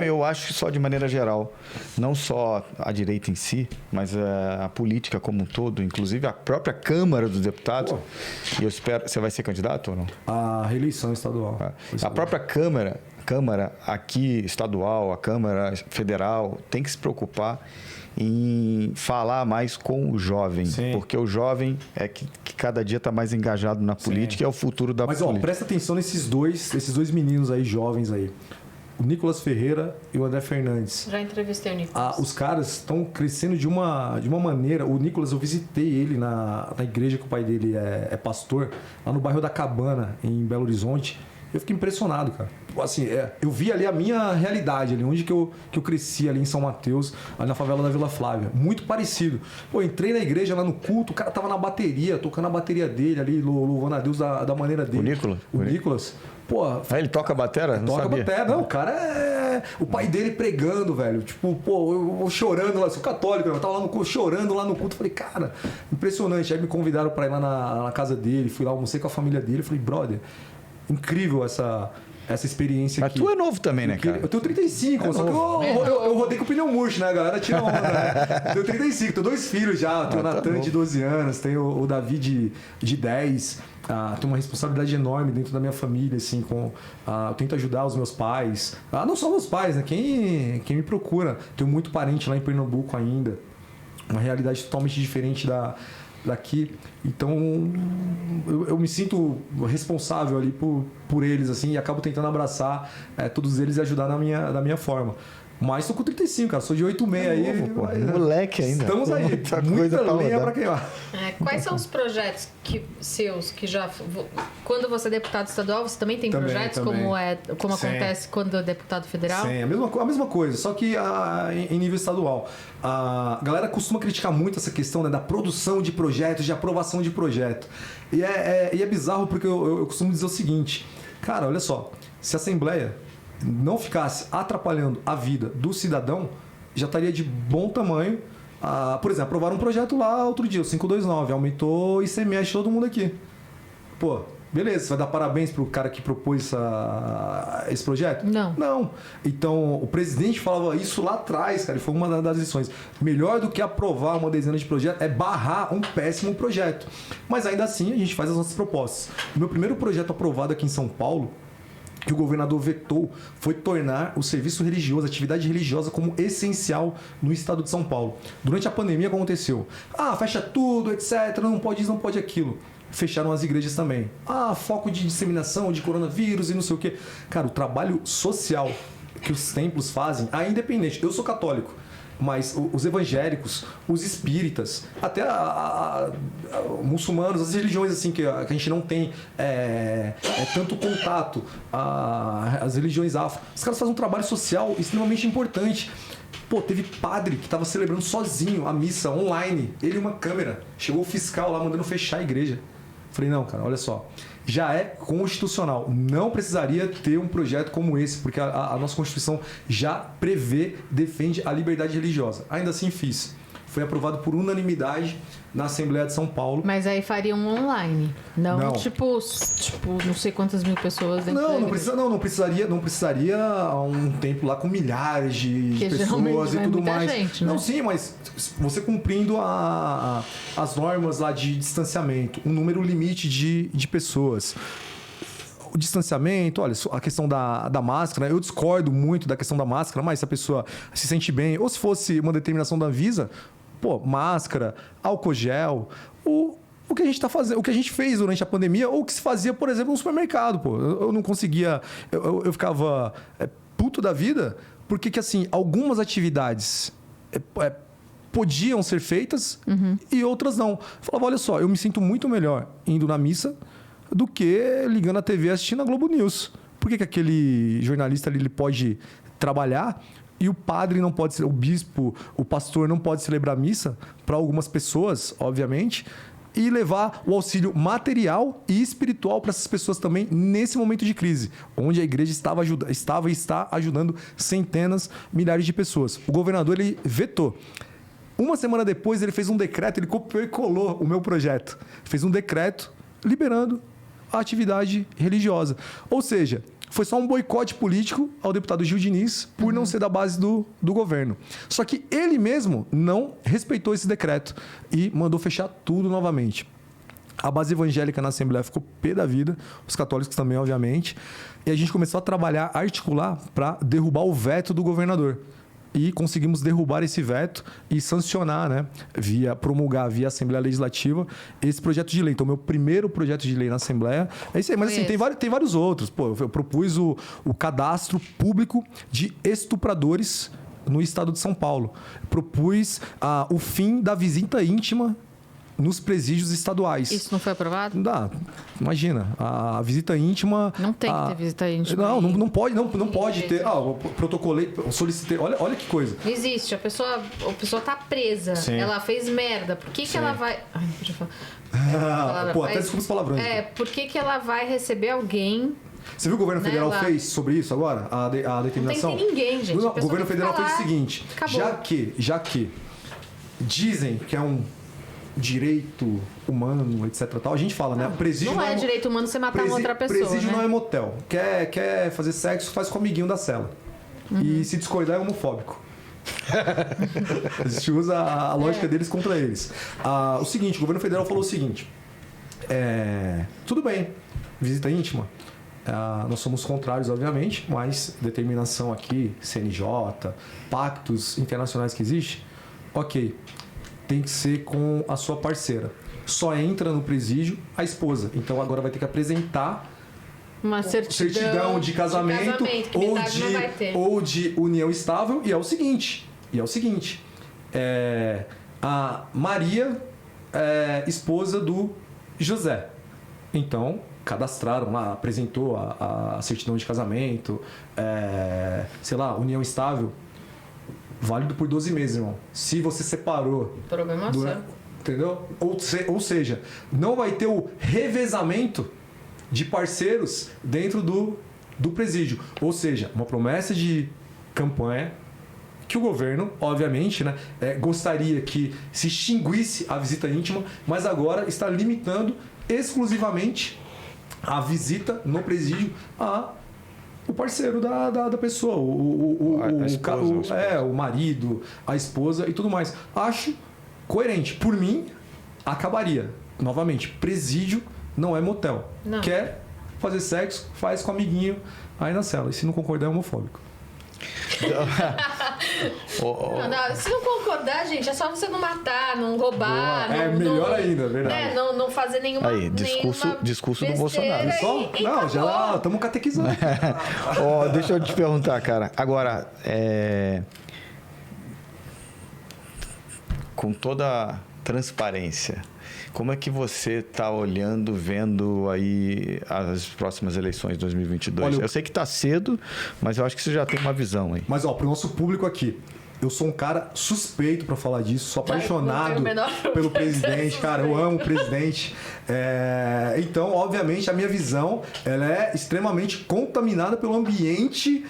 Eu acho que só de maneira geral, não só a direita em si, mas a política como um todo, inclusive a própria Câmara dos Deputados. Pô. E eu espero... Você vai ser candidato ou não? A reeleição estadual. A própria Câmara aqui estadual, a Câmara Federal, tem que se preocupar em falar mais com o jovem. Sim. Porque o jovem é que cada dia está mais engajado na política e é o futuro da política. Mas presta atenção nesses dois meninos aí, jovens aí. O Nicolas Ferreira e o André Fernandes. Já entrevistei o Nicolas. Os caras estão crescendo de uma maneira... O Nicolas, eu visitei ele na igreja que o pai dele é pastor, lá no bairro da Cabana, em Belo Horizonte. Eu fiquei impressionado, cara. Assim, eu vi ali a minha realidade, ali onde que eu cresci, ali em São Mateus, ali na favela da Vila Flávia. Muito parecido. Pô, entrei na igreja lá no culto, o cara tava na bateria, tocando a bateria dele ali, louvando a Deus da maneira dele. O Nicolas. Pô, ele toca a batera? Não toca a sabia. batera. Não, o cara é... O pai dele pregando, velho. Tipo, pô, eu chorando lá. Sou católico, eu tava chorando lá no culto. Falei, cara, impressionante. Aí me convidaram pra ir lá na casa dele. Fui lá, almocei com a família dele. Falei, brother, incrível essa experiência aqui. Mas tu é novo também, né, cara? Eu tenho 35, só que eu rodei com o pneu murcho, né, galera? Tira onda, né? Eu tenho 35, tenho 2 filhos já. Tenho o Natan de 12 anos, tenho o Davi de 10. Tenho uma responsabilidade enorme dentro da minha família, assim, eu tento ajudar os meus pais. Não só meus pais, né? Quem me procura. Tenho muito parente lá em Pernambuco ainda. Uma realidade totalmente diferente daqui. Então eu me sinto responsável ali por eles, assim, e acabo tentando abraçar todos eles e ajudar da minha forma. Mas tô com 35, cara. Sou de 86 aí. Pô, moleque ainda. Estamos aí. Muita lenha pra queimar. Quais são os projetos seus que já... Quando você é deputado estadual, você também tem projetos? Também. Como acontece quando é deputado federal? Sim, a mesma coisa, só que em nível estadual. A galera costuma criticar muito essa questão, né, da produção de projetos, de aprovação de projeto. E é bizarro porque eu costumo dizer o seguinte. Cara, olha só. Se a Assembleia não ficasse atrapalhando a vida do cidadão, já estaria de bom tamanho. Por exemplo, aprovaram um projeto lá outro dia, o 529, aumentou o ICMS de todo mundo aqui. Pô, beleza, você vai dar parabéns pro cara que propôs esse projeto? Não. Então, o presidente falava isso lá atrás, cara, e foi uma das lições. Melhor do que aprovar uma dezena de projetos é barrar um péssimo projeto. Mas ainda assim, a gente faz as nossas propostas. O meu primeiro projeto aprovado aqui em São Paulo, que o governador vetou, foi tornar o serviço religioso, a atividade religiosa, como essencial no estado de São Paulo. Durante a pandemia, o que aconteceu? Fecha tudo, etc., não pode isso, não pode aquilo. Fecharam as igrejas também. Foco de disseminação de coronavírus e não sei o quê. Cara, o trabalho social que os templos fazem, independente, eu sou católico, mas os evangélicos, os espíritas, até muçulmanos, as religiões assim que a gente não tem tanto contato, as religiões afro, os caras fazem um trabalho social extremamente importante. Pô, teve padre que estava celebrando sozinho a missa online, ele e uma câmera. Chegou o fiscal lá mandando fechar a igreja. Falei, não, cara, olha só. Já é constitucional. Não precisaria ter um projeto como esse, porque a nossa Constituição já prevê, defende a liberdade religiosa. Ainda assim fiz. Foi aprovado por unanimidade na Assembleia de São Paulo. Mas aí fariam online. Não. Tipo, não sei quantas mil pessoas dentro da igreja. Não precisaria um templo lá com milhares de pessoas e tudo mais. Gente, né? Não, sim, mas você cumprindo as normas lá de distanciamento, um número limite de pessoas. O distanciamento, olha, a questão da máscara, eu discordo muito da questão da máscara, mas se a pessoa se sente bem, ou se fosse uma determinação da Anvisa, máscara, álcool gel, o que a gente está fazendo, o que a gente fez durante a pandemia, ou o que se fazia, por exemplo, no supermercado, eu não conseguia, eu ficava puto da vida, porque que assim, algumas atividades podiam ser feitas e outras não. Eu falava, olha só, eu me sinto muito melhor indo na missa do que ligando a TV assistindo a Globo News. Por que aquele jornalista ali ele pode trabalhar e o padre não pode, o bispo, o pastor não pode celebrar missa para algumas pessoas, obviamente, e levar o auxílio material e espiritual para essas pessoas também nesse momento de crise, onde a igreja estava e está ajudando centenas, milhares de pessoas. O governador ele vetou. Uma semana depois ele fez um decreto, ele copiou e colou o meu projeto. Fez um decreto liberando a atividade religiosa. Ou seja, foi só um boicote político ao deputado Gil Diniz por não ser da base do governo. Só que ele mesmo não respeitou esse decreto e mandou fechar tudo novamente. A base evangélica na Assembleia ficou pé da vida, os católicos também, obviamente, e a gente começou a trabalhar, a articular para derrubar o veto do governador. E conseguimos derrubar esse veto e sancionar, né, promulgar via Assembleia Legislativa esse projeto de lei. Então, meu primeiro projeto de lei na Assembleia é isso aí. Mas assim, tem vários outros. Eu propus o cadastro público de estupradores no estado de São Paulo. Propus o fim da visita íntima nos presídios estaduais. Isso não foi aprovado? Não dá. Imagina, a visita íntima... Não tem que ter visita íntima. Não pode ter. Eu protocolei, solicitei. Olha que coisa. Não existe. A pessoa tá presa. Sim. Ela fez merda. Por que ela vai... Ai, não podia falar. Até desculpa os palavrões. Por que ela vai receber alguém... Você viu o que o governo federal fez sobre isso agora? A determinação? Não tem ninguém, gente. O governo federal fez o seguinte. Acabou. Já que dizem que é um direito humano, etc. Tal. A gente fala, né? Presídio não é direito humano você matar uma outra pessoa. Presídio né? não é motel. Quer fazer sexo, faz com o amiguinho da cela. E se discordar é homofóbico. A gente usa a lógica deles contra eles. O seguinte, o governo federal falou o seguinte. Tudo bem, visita íntima. Nós somos contrários, obviamente, mas determinação aqui, CNJ, pactos internacionais que existem, ok. Tem que ser com a sua parceira. Só entra no presídio a esposa. Então agora vai ter que apresentar uma certidão de casamento, ou de união estável. E é o seguinte, a Maria é esposa do José. Então, cadastraram lá, apresentou a certidão de casamento, união estável, válido por 12 meses, irmão. Se você separou... Problema seu. Entendeu? Ou seja, não vai ter o revezamento de parceiros dentro do presídio. Ou seja, uma promessa de campanha que o governo, obviamente, né, gostaria que se extinguisse a visita íntima, mas agora está limitando exclusivamente a visita no presídio o parceiro da pessoa, o marido, a esposa e tudo mais. Acho coerente. Por mim, acabaria. Novamente, presídio não é motel. Não. Quer fazer sexo, faz com o amiguinho aí na cela. E se não concordar, é homofóbico. Não, se não concordar, gente, é só você não matar, não roubar. Melhor ainda, verdade. Não fazer nenhuma. Aí, discurso do Bolsonaro. Não, já estamos catequizando. Deixa eu te perguntar, cara. Agora, com toda transparência, como é que você está olhando, vendo aí as próximas eleições de 2022? Eu sei que está cedo, mas eu acho que você já tem uma visão aí. Mas, para o nosso público aqui, eu sou um cara suspeito para falar disso, sou apaixonado pelo presidente, cara, eu amo o presidente. Então, obviamente, a minha visão ela é extremamente contaminada pelo ambiente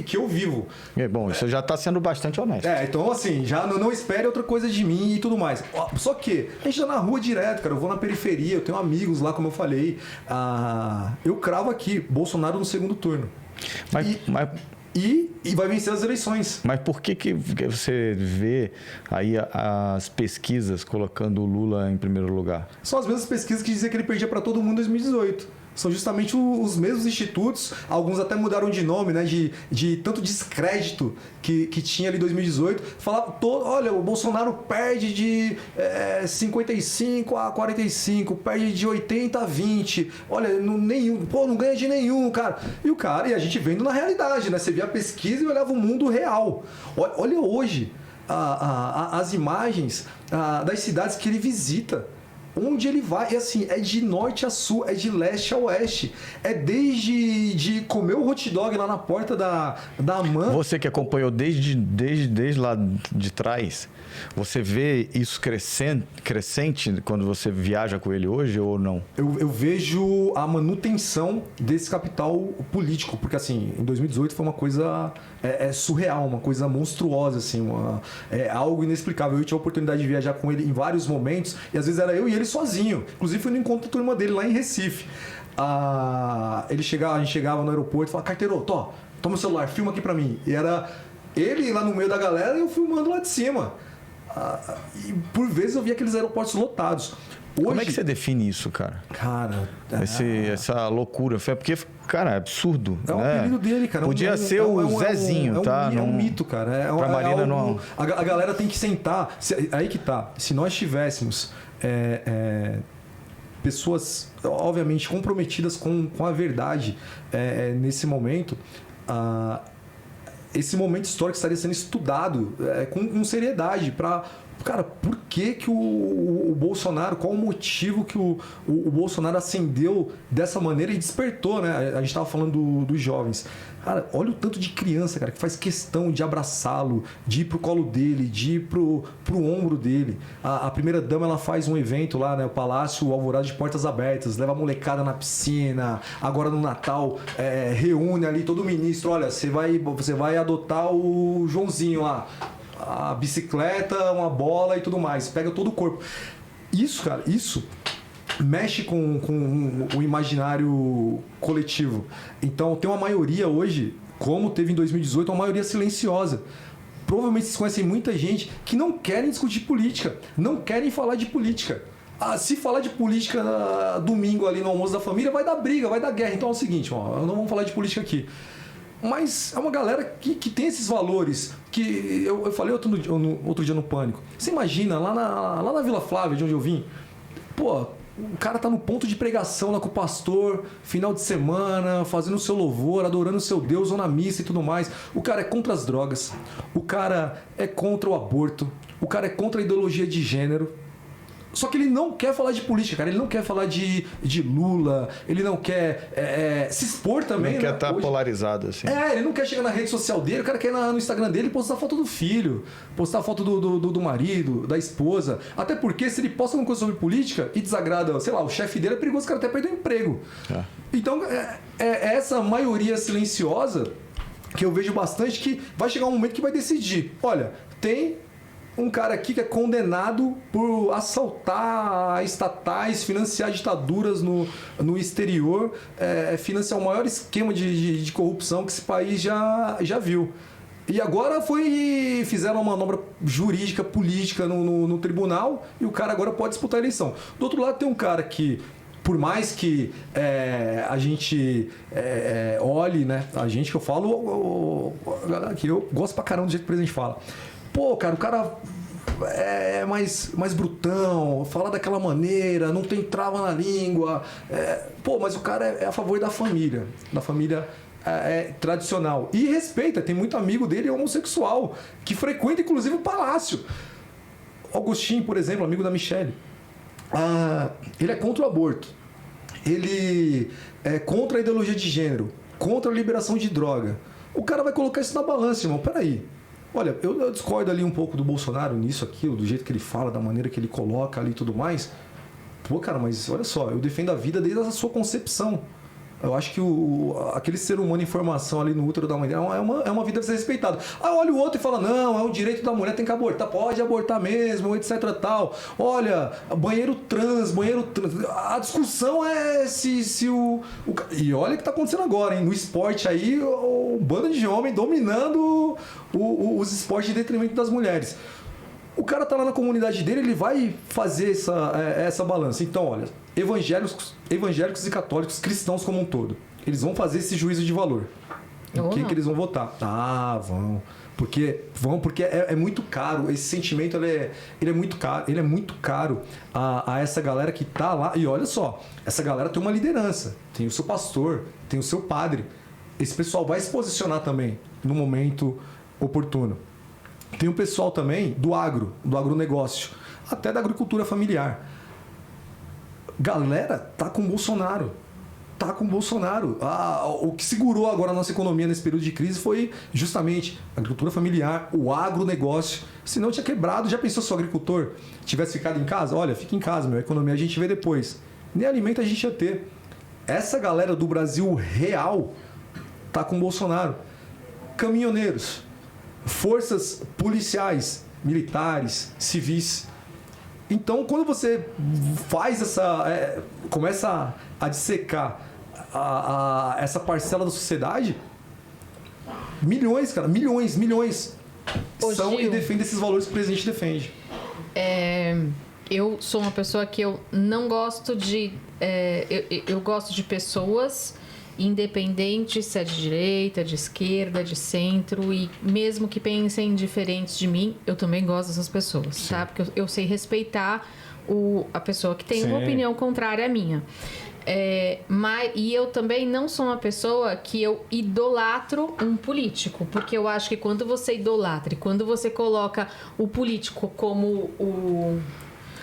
que eu vivo. Bom, isso já está sendo bastante honesto. Então, assim, já não espere outra coisa de mim e tudo mais. Só que a gente tá na rua direto, cara, eu vou na periferia, eu tenho amigos lá, como eu falei. Eu cravo aqui, Bolsonaro no segundo turno. E vai vencer as eleições. Mas por que você vê aí as pesquisas colocando o Lula em primeiro lugar? São as mesmas pesquisas que diziam que ele perdia para todo mundo em 2018. São justamente os mesmos institutos, alguns até mudaram de nome, né? De tanto descrédito que tinha ali em 2018. Falava, olha, o Bolsonaro perde de 55 a 45, perde de 80 a 20. Olha, não ganha de nenhum, cara. E a gente vendo na realidade, né? Você via a pesquisa e olhava o mundo real. Olha hoje as imagens das cidades que ele visita. Onde ele vai, é de norte a sul, é de leste a oeste. É desde de comer o hot dog lá na porta da AMAN. Você que acompanhou desde lá de trás, você vê isso crescente quando você viaja com ele hoje ou não? Eu vejo a manutenção desse capital político, porque assim, em 2018 foi uma coisa surreal, uma coisa monstruosa, assim, algo inexplicável. Eu tive a oportunidade de viajar com ele em vários momentos, e às vezes era eu e ele sozinho. Inclusive fui no encontro da turma dele lá em Recife. A gente chegava no aeroporto e falava, carteiro, toma o celular, filma aqui pra mim. E era ele lá no meio da galera e eu filmando lá de cima. E por vezes eu via aqueles aeroportos lotados. Hoje, como é que você define isso, cara? Cara... Essa loucura. Porque, cara, é absurdo. É o apelido dele, cara. Podia ser o Zezinho, tá? É um mito, cara. Pra Marina não... A galera tem que sentar... Aí que tá. Se nós tivéssemos pessoas, obviamente, comprometidas com a verdade nesse momento... esse momento histórico estaria sendo estudado com seriedade para... Cara, por que o Bolsonaro, qual o motivo que o Bolsonaro ascendeu dessa maneira e despertou, né? A gente estava falando dos jovens. Cara, olha o tanto de criança, cara, que faz questão de abraçá-lo, de ir pro colo dele, de ir pro ombro dele. A primeira-dama, ela faz um evento lá, né? O Palácio Alvorada de portas abertas, leva a molecada na piscina. Agora no Natal, reúne ali todo o ministro. Olha, você vai adotar o Joãozinho lá. A bicicleta, uma bola e tudo mais. Pega todo o corpo. Isso, cara, mexe com o imaginário coletivo. Então, tem uma maioria hoje, como teve em 2018, uma maioria silenciosa. Provavelmente vocês conhecem muita gente que não querem discutir política, não querem falar de política. Se falar de política domingo ali no almoço da família, vai dar briga, vai dar guerra. Então é o seguinte, não vamos falar de política aqui. Mas é uma galera que tem esses valores que eu falei outro dia no Pânico. Você imagina, lá na Vila Flávia, de onde eu vim, O cara tá no ponto de pregação lá com o pastor, final de semana, fazendo o seu louvor, adorando o seu Deus, ou na missa e tudo mais. O cara é contra as drogas, o cara é contra o aborto, o cara é contra a ideologia de gênero. Só que ele não quer falar de política, cara. Ele não quer falar de Lula, ele não quer se expor também. Não quer estar polarizado, assim. Ele não quer chegar na rede social dele, o cara quer ir no Instagram dele e postar foto do filho, postar foto do marido, da esposa. Até porque se ele posta alguma coisa sobre política e desagrada, sei lá, o chefe dele, é perigoso o cara até perder o emprego. Então, é essa maioria silenciosa que eu vejo bastante que vai chegar um momento que vai decidir. Olha, tem um cara aqui que é condenado por assaltar estatais, financiar ditaduras no exterior, financiar o maior esquema de corrupção que esse país já viu. E agora fizeram uma manobra jurídica, política no tribunal e o cara agora pode disputar a eleição. Do outro lado tem um cara que, por mais que a gente olhe, né? A gente que eu falo, galera, que eu gosto pra caramba do jeito que o presidente fala. Pô, cara, o cara é mais brutão, fala daquela maneira, não tem trava na língua. Mas o cara é a favor da família tradicional. E respeita, tem muito amigo dele homossexual, que frequenta inclusive o palácio. Augustinho, por exemplo, amigo da Michelle. Ele é contra o aborto. Ele é contra a ideologia de gênero, contra a liberação de droga. O cara vai colocar isso na balança, irmão. Peraí. Olha, eu discordo ali um pouco do Bolsonaro nisso, aquilo, do jeito que ele fala, da maneira que ele coloca ali e tudo mais. Pô, cara, mas olha só, eu defendo a vida desde a sua concepção. Eu acho que aquele ser humano em formação ali no útero da mulher é uma vida a ser respeitada. Olha o outro e fala, não, é o direito da mulher, tem que abortar. Pode abortar mesmo, etc tal. Olha, banheiro trans. A discussão é se o... E olha o que está acontecendo agora, hein? No esporte aí, o bando de homem dominando os esportes em detrimento das mulheres. O cara tá lá na comunidade dele, ele vai fazer essa balança. Então, olha, evangélicos e católicos, cristãos como um todo, eles vão fazer esse juízo de valor. O que eles vão votar? Vão. Porque é muito caro. Esse sentimento ele é muito caro. Ele é muito caro a essa galera que tá lá. E olha só, essa galera tem uma liderança. Tem o seu pastor, tem o seu padre. Esse pessoal vai se posicionar também no momento oportuno. Tem o pessoal também do agronegócio, até da agricultura familiar. Galera, tá com o Bolsonaro. O que segurou agora a nossa economia nesse período de crise foi justamente a agricultura familiar, o agronegócio. Senão tinha quebrado. Já pensou se o agricultor tivesse ficado em casa? Olha, fica em casa, a economia a gente vê depois. Nem alimento a gente ia ter. Essa galera do Brasil real tá com o Bolsonaro. Caminhoneiros, forças policiais, militares, civis. Então, quando você faz começa a dissecar essa parcela da sociedade, milhões são e defendem esses valores que o presidente defende. Eu sou uma pessoa que eu não gosto de... eu gosto de pessoas... independente se é de direita, de esquerda, de centro, e mesmo que pensem diferentes de mim, eu também gosto dessas pessoas, sim, tá? Porque eu sei respeitar a pessoa que tem, sim, uma opinião contrária à minha. E eu também não sou uma pessoa que eu idolatro um político, porque eu acho que quando você idolatra e quando você coloca o político como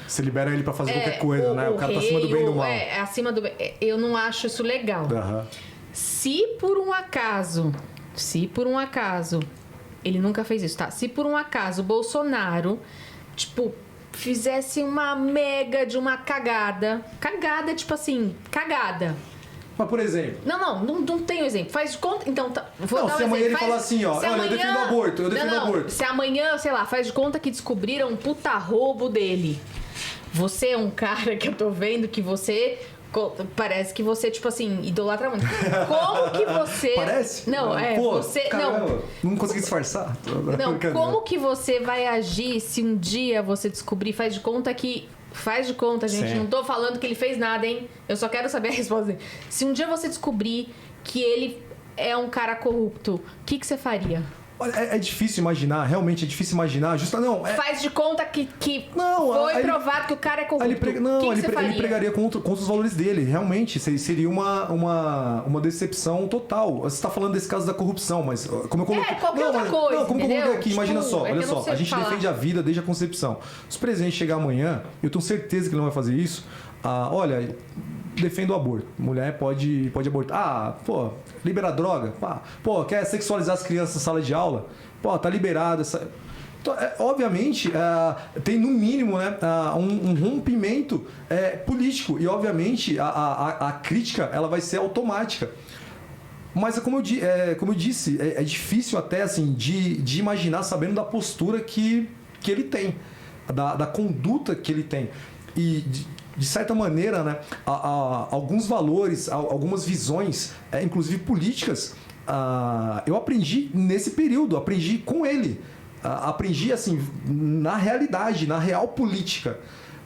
você libera ele pra fazer qualquer coisa, né? O cara tá acima do bem e do mal. Acima do bem. Eu não acho isso legal. Uhum. Se por um acaso, ele nunca fez isso, tá? Se por um acaso o Bolsonaro, fizesse uma mega de uma cagada, tipo assim, cagada. Mas, por exemplo... Não tenho exemplo. Faz de conta... Então, vou dar um se amanhã ele falar assim, olha, eu defendo o aborto, eu defendo o aborto. Se amanhã, sei lá, faz de conta que descobriram um puta roubo dele. Você é um cara que eu tô vendo que você... Parece que você, idolatra muito. Como que você... Parece? Não, você... Caramba, não consegui disfarçar. Não, como que você vai agir se um dia você descobrir... Faz de conta, gente. Sim. Não tô falando que ele fez nada, hein? Eu só quero saber a resposta dele. Se um dia você descobrir que ele é um cara corrupto, o que você faria? Olha, é difícil imaginar, realmente é difícil imaginar. Faz de conta que não, foi provado que o cara é corrupto. Ele pregaria contra os valores dele. Realmente, seria uma decepção total. Você está falando desse caso da corrupção, mas como eu coloquei... qualquer outra coisa, como eu coloquei aqui, imagina só, olha só, a gente falar. defende a vida desde a concepção. Se o presidente chegar amanhã, eu tenho certeza que ele não vai fazer isso. Olha... defendo o aborto. Mulher pode abortar. Libera droga. Quer sexualizar as crianças na sala de aula? Tá liberado. Obviamente, tem no mínimo, né, um rompimento político. E, obviamente, a crítica ela vai ser automática. Mas, como eu disse, é difícil até assim, de imaginar sabendo da postura que ele tem, da conduta que ele tem. E... de certa maneira, né, alguns valores, algumas visões, inclusive políticas, eu aprendi nesse período, aprendi com ele, aprendi assim, na realidade, na real política.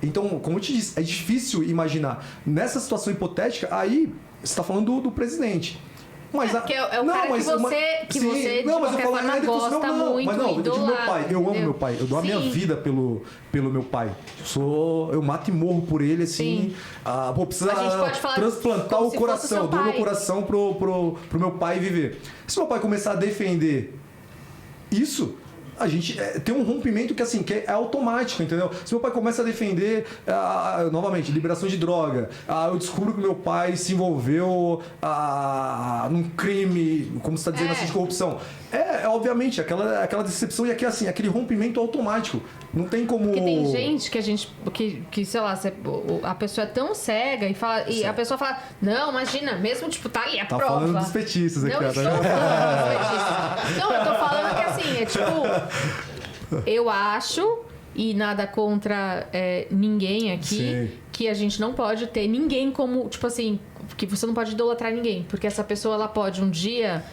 Então, como eu te disse, é difícil imaginar. Nessa situação hipotética, aí você está falando do presidente. Mas porque é o cara que você de qualquer forma gosta muito, eu digo meu pai, eu amo meu pai, eu dou a minha Sim. vida pelo meu pai. Eu mato e morro por ele, assim. Precisa transplantar o coração, dou meu coração pro meu pai viver. Se meu pai começar a defender isso, a gente tem um rompimento que assim, que é automático, entendeu? Se meu pai começa a defender, novamente, liberação de droga, eu descubro que meu pai se envolveu num crime, como você está dizendo, assim, de corrupção. Obviamente, aquela decepção e aquele rompimento automático. Não tem como... Porque tem gente que sei lá, a pessoa é tão cega e a pessoa fala, não, imagina, mesmo, tá ali a prova. Tá falando dos petistas aqui. Não estou falando dos petistas. Não, eu tô falando que assim, eu acho, e nada contra ninguém aqui, Sim. que a gente não pode ter ninguém como, tipo assim, que você não pode idolatrar ninguém, porque essa pessoa, ela pode um dia...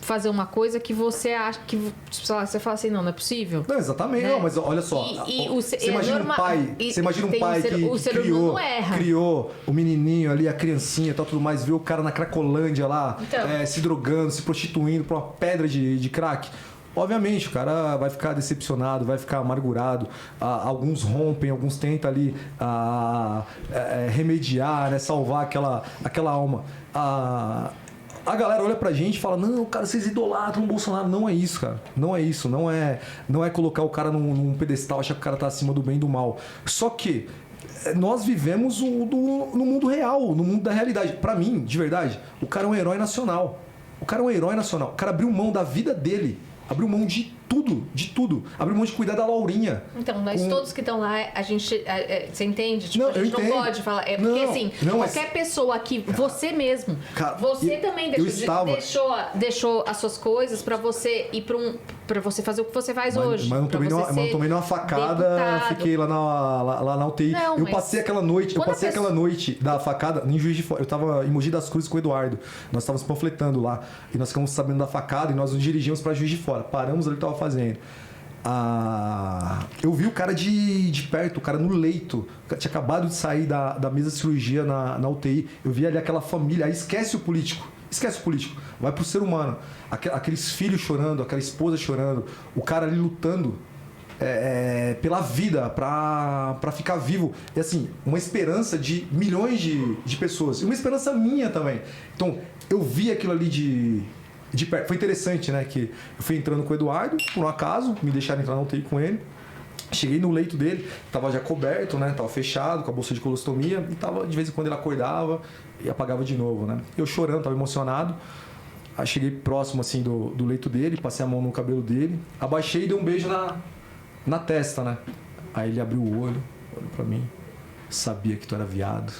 fazer uma coisa que você acha que, sei lá, você fala assim, não é possível. Não, exatamente, né? não, mas olha só, você imagina um pai que criou o menininho ali, a criancinha e tal, tudo mais, vê o cara na Cracolândia lá, se drogando, se prostituindo por uma pedra de crack. Obviamente, o cara vai ficar decepcionado, vai ficar amargurado. Alguns rompem, alguns tentam ali remediar, né, salvar aquela alma. A galera olha pra gente e fala, não, cara, vocês idolatram o Bolsonaro. Não é isso, cara. Não é isso. Não é colocar o cara num pedestal, achar que o cara tá acima do bem e do mal. Só que nós vivemos no mundo real, no mundo da realidade. Pra mim, de verdade, o cara é um herói nacional. O cara abriu mão da vida dele. Abriu mão de tudo. Abriu mão de cuidar da Laurinha. Então, mas todos que estão lá, a gente... você entende? Tipo, não, a gente não pode falar... porque assim, qualquer pessoa aqui... Você mesmo. Cara, você também deixou as suas coisas pra você ir pra você fazer o que você faz hoje. Mas não tomei nenhuma facada, deputado. Fiquei lá na UTI. Não, eu passei aquela noite da facada em Juiz de Fora. Eu tava em Mogi das Cruzes com o Eduardo. Nós estávamos panfletando lá. E nós ficamos sabendo da facada e nós nos dirigimos pra Juiz de Fora. Paramos ali que tava fazendo. Eu vi o cara de perto, o cara no leito. Tinha acabado de sair da mesa de cirurgia na UTI. Eu vi ali aquela família. Aí esquece o político. Vai pro ser humano. Aqueles filhos chorando, aquela esposa chorando. O cara ali lutando pela vida, pra ficar vivo. E assim, uma esperança de milhões de pessoas. E uma esperança minha também. Então, eu vi aquilo ali de perto. Foi interessante, né? Que eu fui entrando com o Eduardo, por um acaso, me deixaram entrar na UTI com ele. Cheguei no leito dele, tava já coberto, né? Tava fechado, com a bolsa de colostomia. E de vez em quando ele acordava e apagava de novo, né? Eu chorando, tava emocionado. Aí cheguei próximo, assim, do leito dele, passei a mão no cabelo dele. Abaixei e dei um beijo na testa, né? Aí ele abriu o olho, olhou pra mim. Sabia que tu era viado.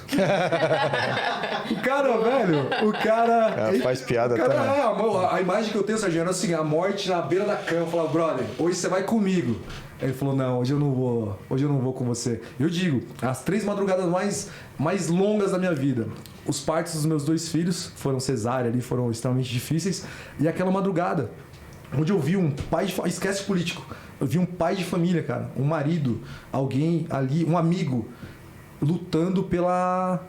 O cara... Ele faz piada também. A imagem que eu tenho, Sérgio, era assim, a morte na beira da cama. Eu falava, brother, hoje você vai comigo. Ele falou, não, hoje eu não vou com você. Eu digo, as 3 madrugadas mais longas da minha vida. Os partos dos meus 2 filhos foram cesárea ali, foram extremamente difíceis. E aquela madrugada, onde eu vi um pai de... Esquece político. Eu vi um pai de família, cara. Um marido, alguém ali, um amigo... lutando pela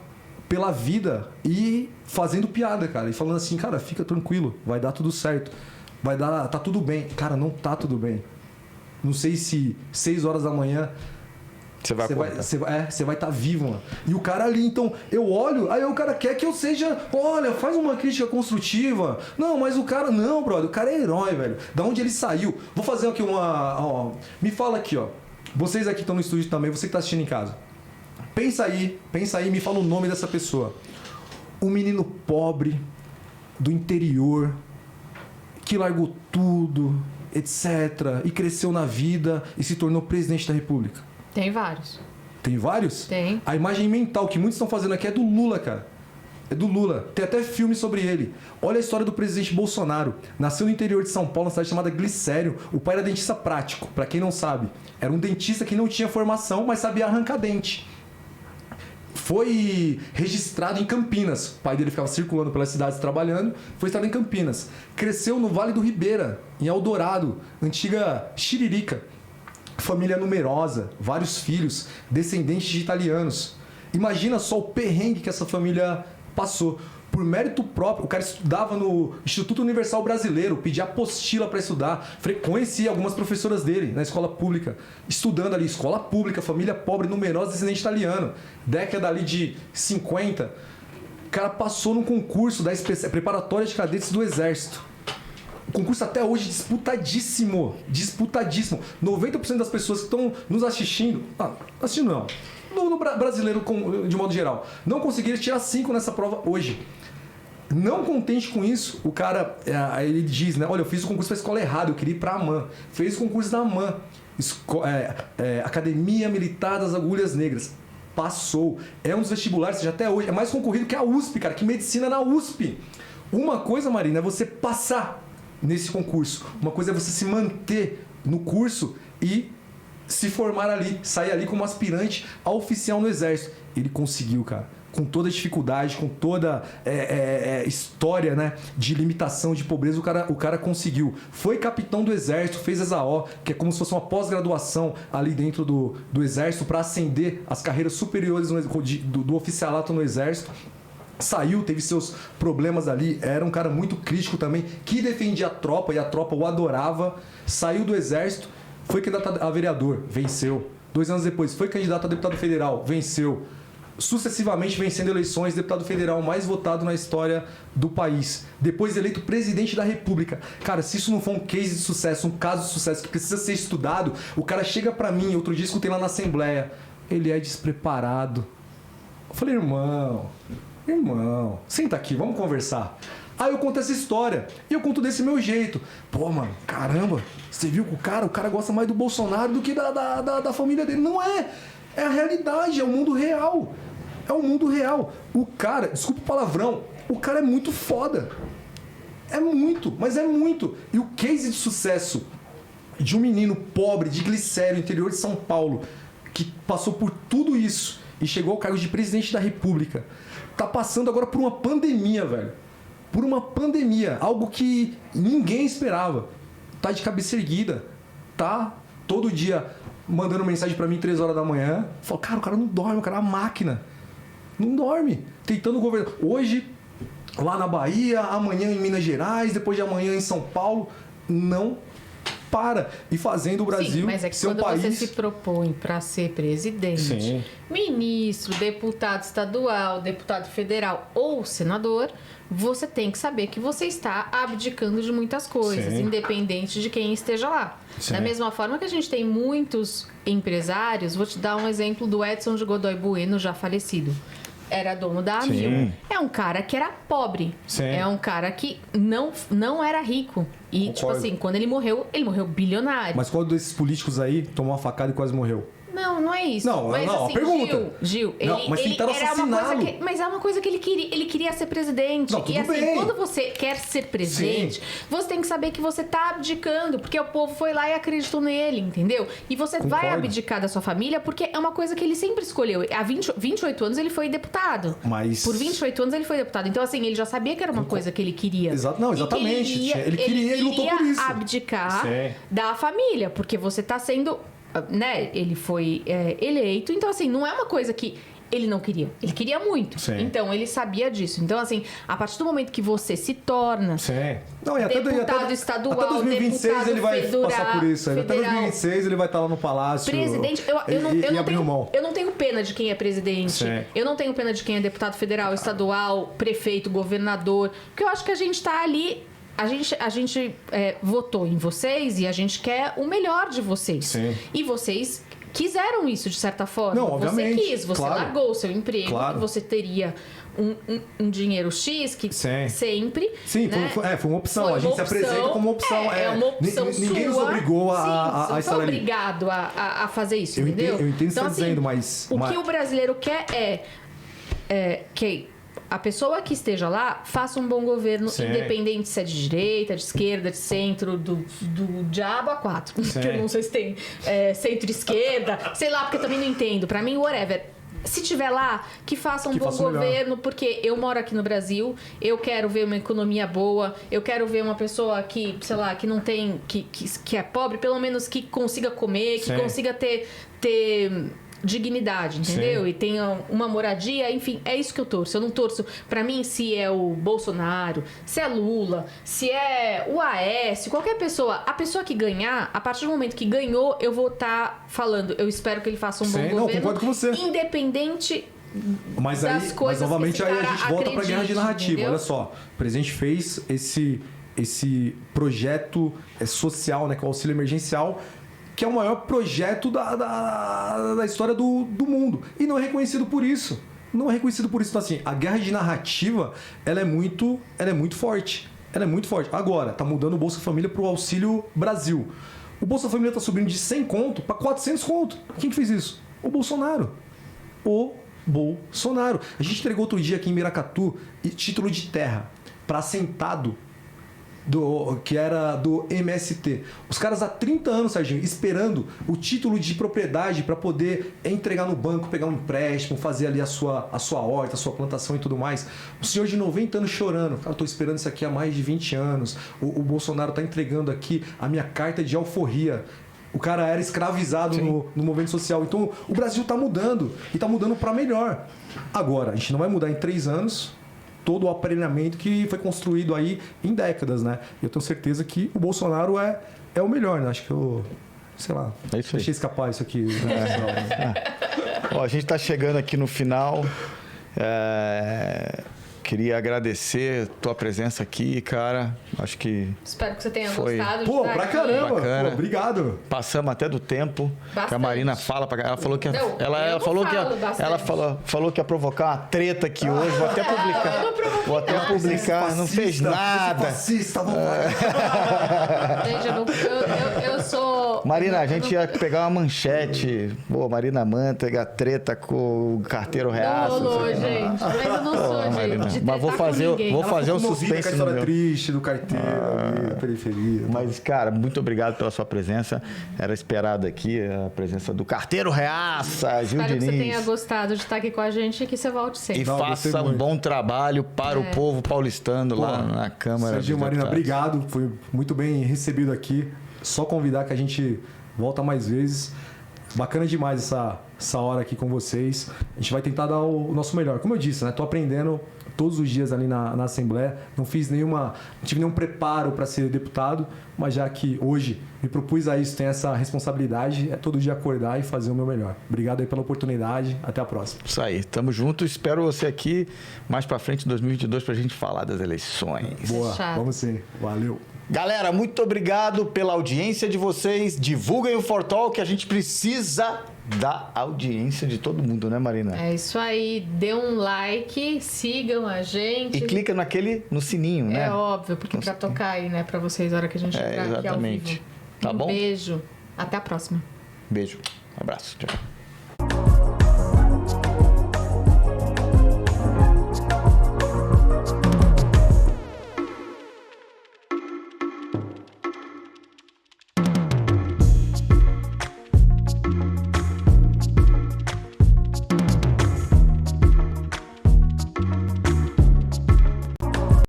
vida e fazendo piada, cara. E falando assim, cara, fica tranquilo, vai dar tudo certo. vai dar, tá tudo bem. Cara, não tá tudo bem. Não sei se 6 horas da manhã você vai estar vivo, mano. E o cara ali, então, eu olho, aí o cara quer que eu seja, olha, faz uma crítica construtiva. Não, mas o cara, não, brother, o cara é herói, velho. Da onde ele saiu? Vou fazer aqui ó, me fala aqui, ó. Vocês aqui estão no estúdio também, você que tá assistindo em casa. Pensa aí, me fala o nome dessa pessoa. Um menino pobre, do interior, que largou tudo, etc. E cresceu na vida e se tornou presidente da República. Tem vários. Tem vários? Tem. A imagem mental que muitos estão fazendo aqui é do Lula, cara. É do Lula. Tem até filme sobre ele. Olha a história do presidente Bolsonaro. Nasceu no interior de São Paulo, na cidade chamada Glicério. O pai era dentista prático, pra quem não sabe. Era um dentista que não tinha formação, mas sabia arrancar dente. Foi registrado em Campinas. O pai dele ficava circulando pelas cidades trabalhando. Foi registrado em Campinas. Cresceu no Vale do Ribeira, em Eldorado, antiga Xiririca. Família numerosa, vários filhos, descendentes de italianos. Imagina só o perrengue que essa família passou. Por mérito próprio, o cara estudava no Instituto Universal Brasileiro, pedia apostila para estudar. Conhecia algumas professoras dele na escola pública, estudando ali, escola pública, família pobre, numerosa, descendente italiano. Década ali de 50. O cara passou num concurso da preparatória de cadetes do Exército. O concurso até hoje disputadíssimo. 90% das pessoas que estão nos assistindo... assistindo não. No brasileiro, de modo geral. Não conseguiram tirar 5 nessa prova hoje. Não contente com isso, o cara... ele diz, né? Olha, eu fiz o concurso para a escola errada, eu queria ir para a AMAN. Fez o concurso da AMAN. Academia Militar das Agulhas Negras. Passou. É um dos vestibulares, já até hoje. É mais concorrido que a USP, cara. Que medicina na USP. Uma coisa, Marina, é você passar nesse concurso. Uma coisa é você se manter no curso e se formar ali, sair ali como aspirante a oficial no Exército. Ele conseguiu, cara. Com toda a dificuldade, com toda história, né, de limitação, de pobreza, o cara conseguiu. Foi capitão do Exército, fez ESAO, que é como se fosse uma pós-graduação ali dentro do Exército para ascender as carreiras superiores do oficialato no Exército. Saiu, teve seus problemas ali, era um cara muito crítico também, que defendia a tropa e a tropa o adorava. Saiu do Exército, foi candidato a vereador, venceu. 2 anos depois, foi candidato a deputado federal, venceu. Sucessivamente vencendo eleições, deputado federal mais votado na história do país. Depois eleito presidente da República. Cara, se isso não for um case de sucesso, um caso de sucesso que precisa ser estudado, o cara chega pra mim, outro dia escutei lá na Assembleia, ele é despreparado. Eu falei, irmão, senta aqui, vamos conversar. Aí eu conto essa história, e eu conto desse meu jeito. Pô, mano, caramba, você viu que o cara gosta mais do Bolsonaro do que da família dele. Não é, é a realidade, é o mundo real. É o mundo real. O cara, desculpa o palavrão, o cara é muito foda. É muito, mas é muito. E o case de sucesso de um menino pobre de Glicério, interior de São Paulo, que passou por tudo isso e chegou ao cargo de presidente da República, tá passando agora por uma pandemia, velho. Por uma pandemia, algo que ninguém esperava. Tá de cabeça erguida, tá todo dia mandando mensagem pra mim 3 horas da manhã. Fala, cara, o cara não dorme, o cara é uma máquina. Não dorme. Tentando governar. Hoje, lá na Bahia, amanhã em Minas Gerais, depois de amanhã em São Paulo. Não para. E fazendo o Brasil. Sim, mas é que ser quando um país... você se propõe para ser presidente, Sim. ministro, deputado estadual, deputado federal ou senador, você tem que saber que você está abdicando de muitas coisas, Sim. independente de quem esteja lá. Sim. Da mesma forma que a gente tem muitos empresários, vou te dar um exemplo do Edson de Godoy Bueno, já falecido. Era dono da Sim. Amil. É um cara que era pobre. Sim. É um cara que não era rico. E, Concordo. tipo assim, quando ele morreu bilionário. Mas qual desses políticos aí tomou uma facada e quase morreu? Não é isso. Não, mas, não, assim, pergunta. Gil, Não, mas tentaram era uma coisa assassiná-lo. mas é uma coisa que ele queria ser presidente. Não, tudo e assim, bem. quando você quer ser presidente, Sim. você tem que saber que você tá abdicando, porque o povo foi lá e acreditou nele, entendeu? E você vai Concordo. abdicar da sua família porque é uma coisa que ele sempre escolheu. Há 28 anos ele foi deputado. Mas... Por 28 anos ele foi deputado. Então, assim, ele já sabia que era uma coisa que ele queria. Não, exatamente. Ele queria e lutou por isso. Abdicar Sim. da família, porque você tá sendo, né, ele foi eleito, então assim, não é uma coisa que Ele não queria. Ele queria muito. Sim. Então, ele sabia disso. Então, assim, a partir do momento que você se torna Não, e até, deputado estadual, até 2026 deputado ele vai federal, passar por isso. Até federal. 2026 ele vai estar lá no palácio. Presidente, eu não tenho pena de quem é presidente. Sim. Eu não tenho pena de quem é deputado federal, estadual, prefeito, governador. Porque eu acho que a gente tá ali. A gente votou em vocês e a gente quer o melhor de vocês. Sim. E vocês quiseram isso, de certa forma. Não, obviamente. Você quis, você Claro. largou o seu emprego, Claro. que você teria um dinheiro X que Sim. sempre. Sim, né? foi uma opção. Foi A gente uma se apresenta opção. como opção. É uma opção Ninguém nos sua. obrigou Sim, a você estar não foi ali. obrigado a fazer isso, Eu entendeu? entendo o que você Então, está assim, dizendo, mas... o que o brasileiro quer é que a pessoa que esteja lá faça um bom governo, Sim. independente se é de direita, de esquerda, de centro, do diabo a 4. Sim. Que eu não sei se tem centro-esquerda, sei lá, porque eu também não entendo. Pra mim, whatever. Se tiver lá, que faça um Que bom faça o melhor. governo, porque eu moro aqui no Brasil, eu quero ver uma economia boa, eu quero ver uma pessoa que, sei lá, que não tem, que é pobre, pelo menos que consiga comer, que Sim. consiga ter dignidade, entendeu? Sim. E tenha uma moradia, enfim, é isso que eu torço. Eu não torço, pra mim, se é o Bolsonaro, se é Lula, se é o Aécio, qualquer pessoa, a pessoa que ganhar, a partir do momento que ganhou, eu vou estar falando, eu espero que ele faça um bom Sim, não, governo, concordo com você. independente Mas das coisas novamente que esse aí a cara gente volta para a guerra de acredite, narrativa. entendeu? Olha só, o presidente fez esse projeto social, né, que é o auxílio emergencial, que é o maior projeto da história do mundo. E não é reconhecido por isso. Não é reconhecido por isso. Então, assim, a guerra de narrativa, ela é muito forte. Ela é muito forte. Agora, tá mudando o Bolsa Família pro Auxílio Brasil. O Bolsa Família tá subindo de 100 conto para 400 conto. Quem que fez isso? O Bolsonaro. O Bolsonaro. A gente entregou outro dia aqui em Miracatu título de terra para assentado que era do MST. Os caras há 30 anos, Serginho, esperando o título de propriedade para poder entregar no banco, pegar um empréstimo, fazer ali a sua horta, a sua plantação e tudo mais. O senhor de 90 anos chorando. Cara, eu tô esperando isso aqui há mais de 20 anos. O Bolsonaro tá entregando aqui a minha carta de alforria. O cara era escravizado no movimento social. Então, o Brasil tá mudando. E tá mudando para melhor. Agora, a gente não vai mudar em 3 anos todo o aparelhamento que foi construído aí em décadas, né? Eu tenho certeza que o Bolsonaro é o melhor, né? Acho que eu, sei lá, deixei escapar isso aqui. Ó, a gente está chegando aqui no final. Queria agradecer tua presença aqui, cara. Acho que... Espero que você tenha foi... gostado. Pô, de pra estar caramba. Bacana. Pô, obrigado. Passamos até do tempo. Bastante. Que a Marina fala pra... Ela falou que... Não, eu ela não falou que falo bastante. ela falou que ia provocar uma treta aqui hoje. Vou até publicar. eu não provoquei Vou até nada. publicar. Não fez nada. Fascista, vamos Gente, eu sou... Marina, a gente ia pegar uma manchete. Pô, Marina Manteiga, treta com o carteiro reaço. Não rolou, gente. Mas eu não sou Marina. de Mas vou tretar com fazer, ninguém. vou fazer o com a suspense no história meu. triste do carteiro ali, da periferia. Mas, cara, muito obrigado pela sua presença. Era esperado aqui a presença do carteiro reaça, Gil Espero que você tenha Diniz. gostado de estar aqui com a gente e que você volte E sempre. Não, gostei faça um muito. bom trabalho para o povo paulistano lá na Câmara. Serginho, dos Marina, Deputados. obrigado. Foi muito bem recebido aqui. Só convidar que a gente volta mais vezes. Bacana demais essa hora aqui com vocês. A gente vai tentar dar o nosso melhor. Como eu disse, né? Tô aprendendo todos os dias ali na Assembleia. Não tive nenhum preparo para ser deputado, mas já que hoje me propus a isso, tenho essa responsabilidade, é todo dia acordar e fazer o meu melhor. Obrigado aí pela oportunidade. Até a próxima. Isso aí, tamo junto. Espero você aqui mais pra frente em 2022 pra gente falar das eleições. Boa, Fechado. vamos sim. Valeu. Galera, muito obrigado pela audiência de vocês. Divulguem o Fortalk, que a gente precisa da audiência de todo mundo, né, Marina? É isso aí. Dê um like, sigam a gente. E clica no sininho, né? É óbvio, porque pra tocar aí, né, pra vocês, a hora que a gente entrar aqui ao exatamente. vivo. Tá bom? Beijo. Até a próxima. Beijo. Um abraço. Tchau.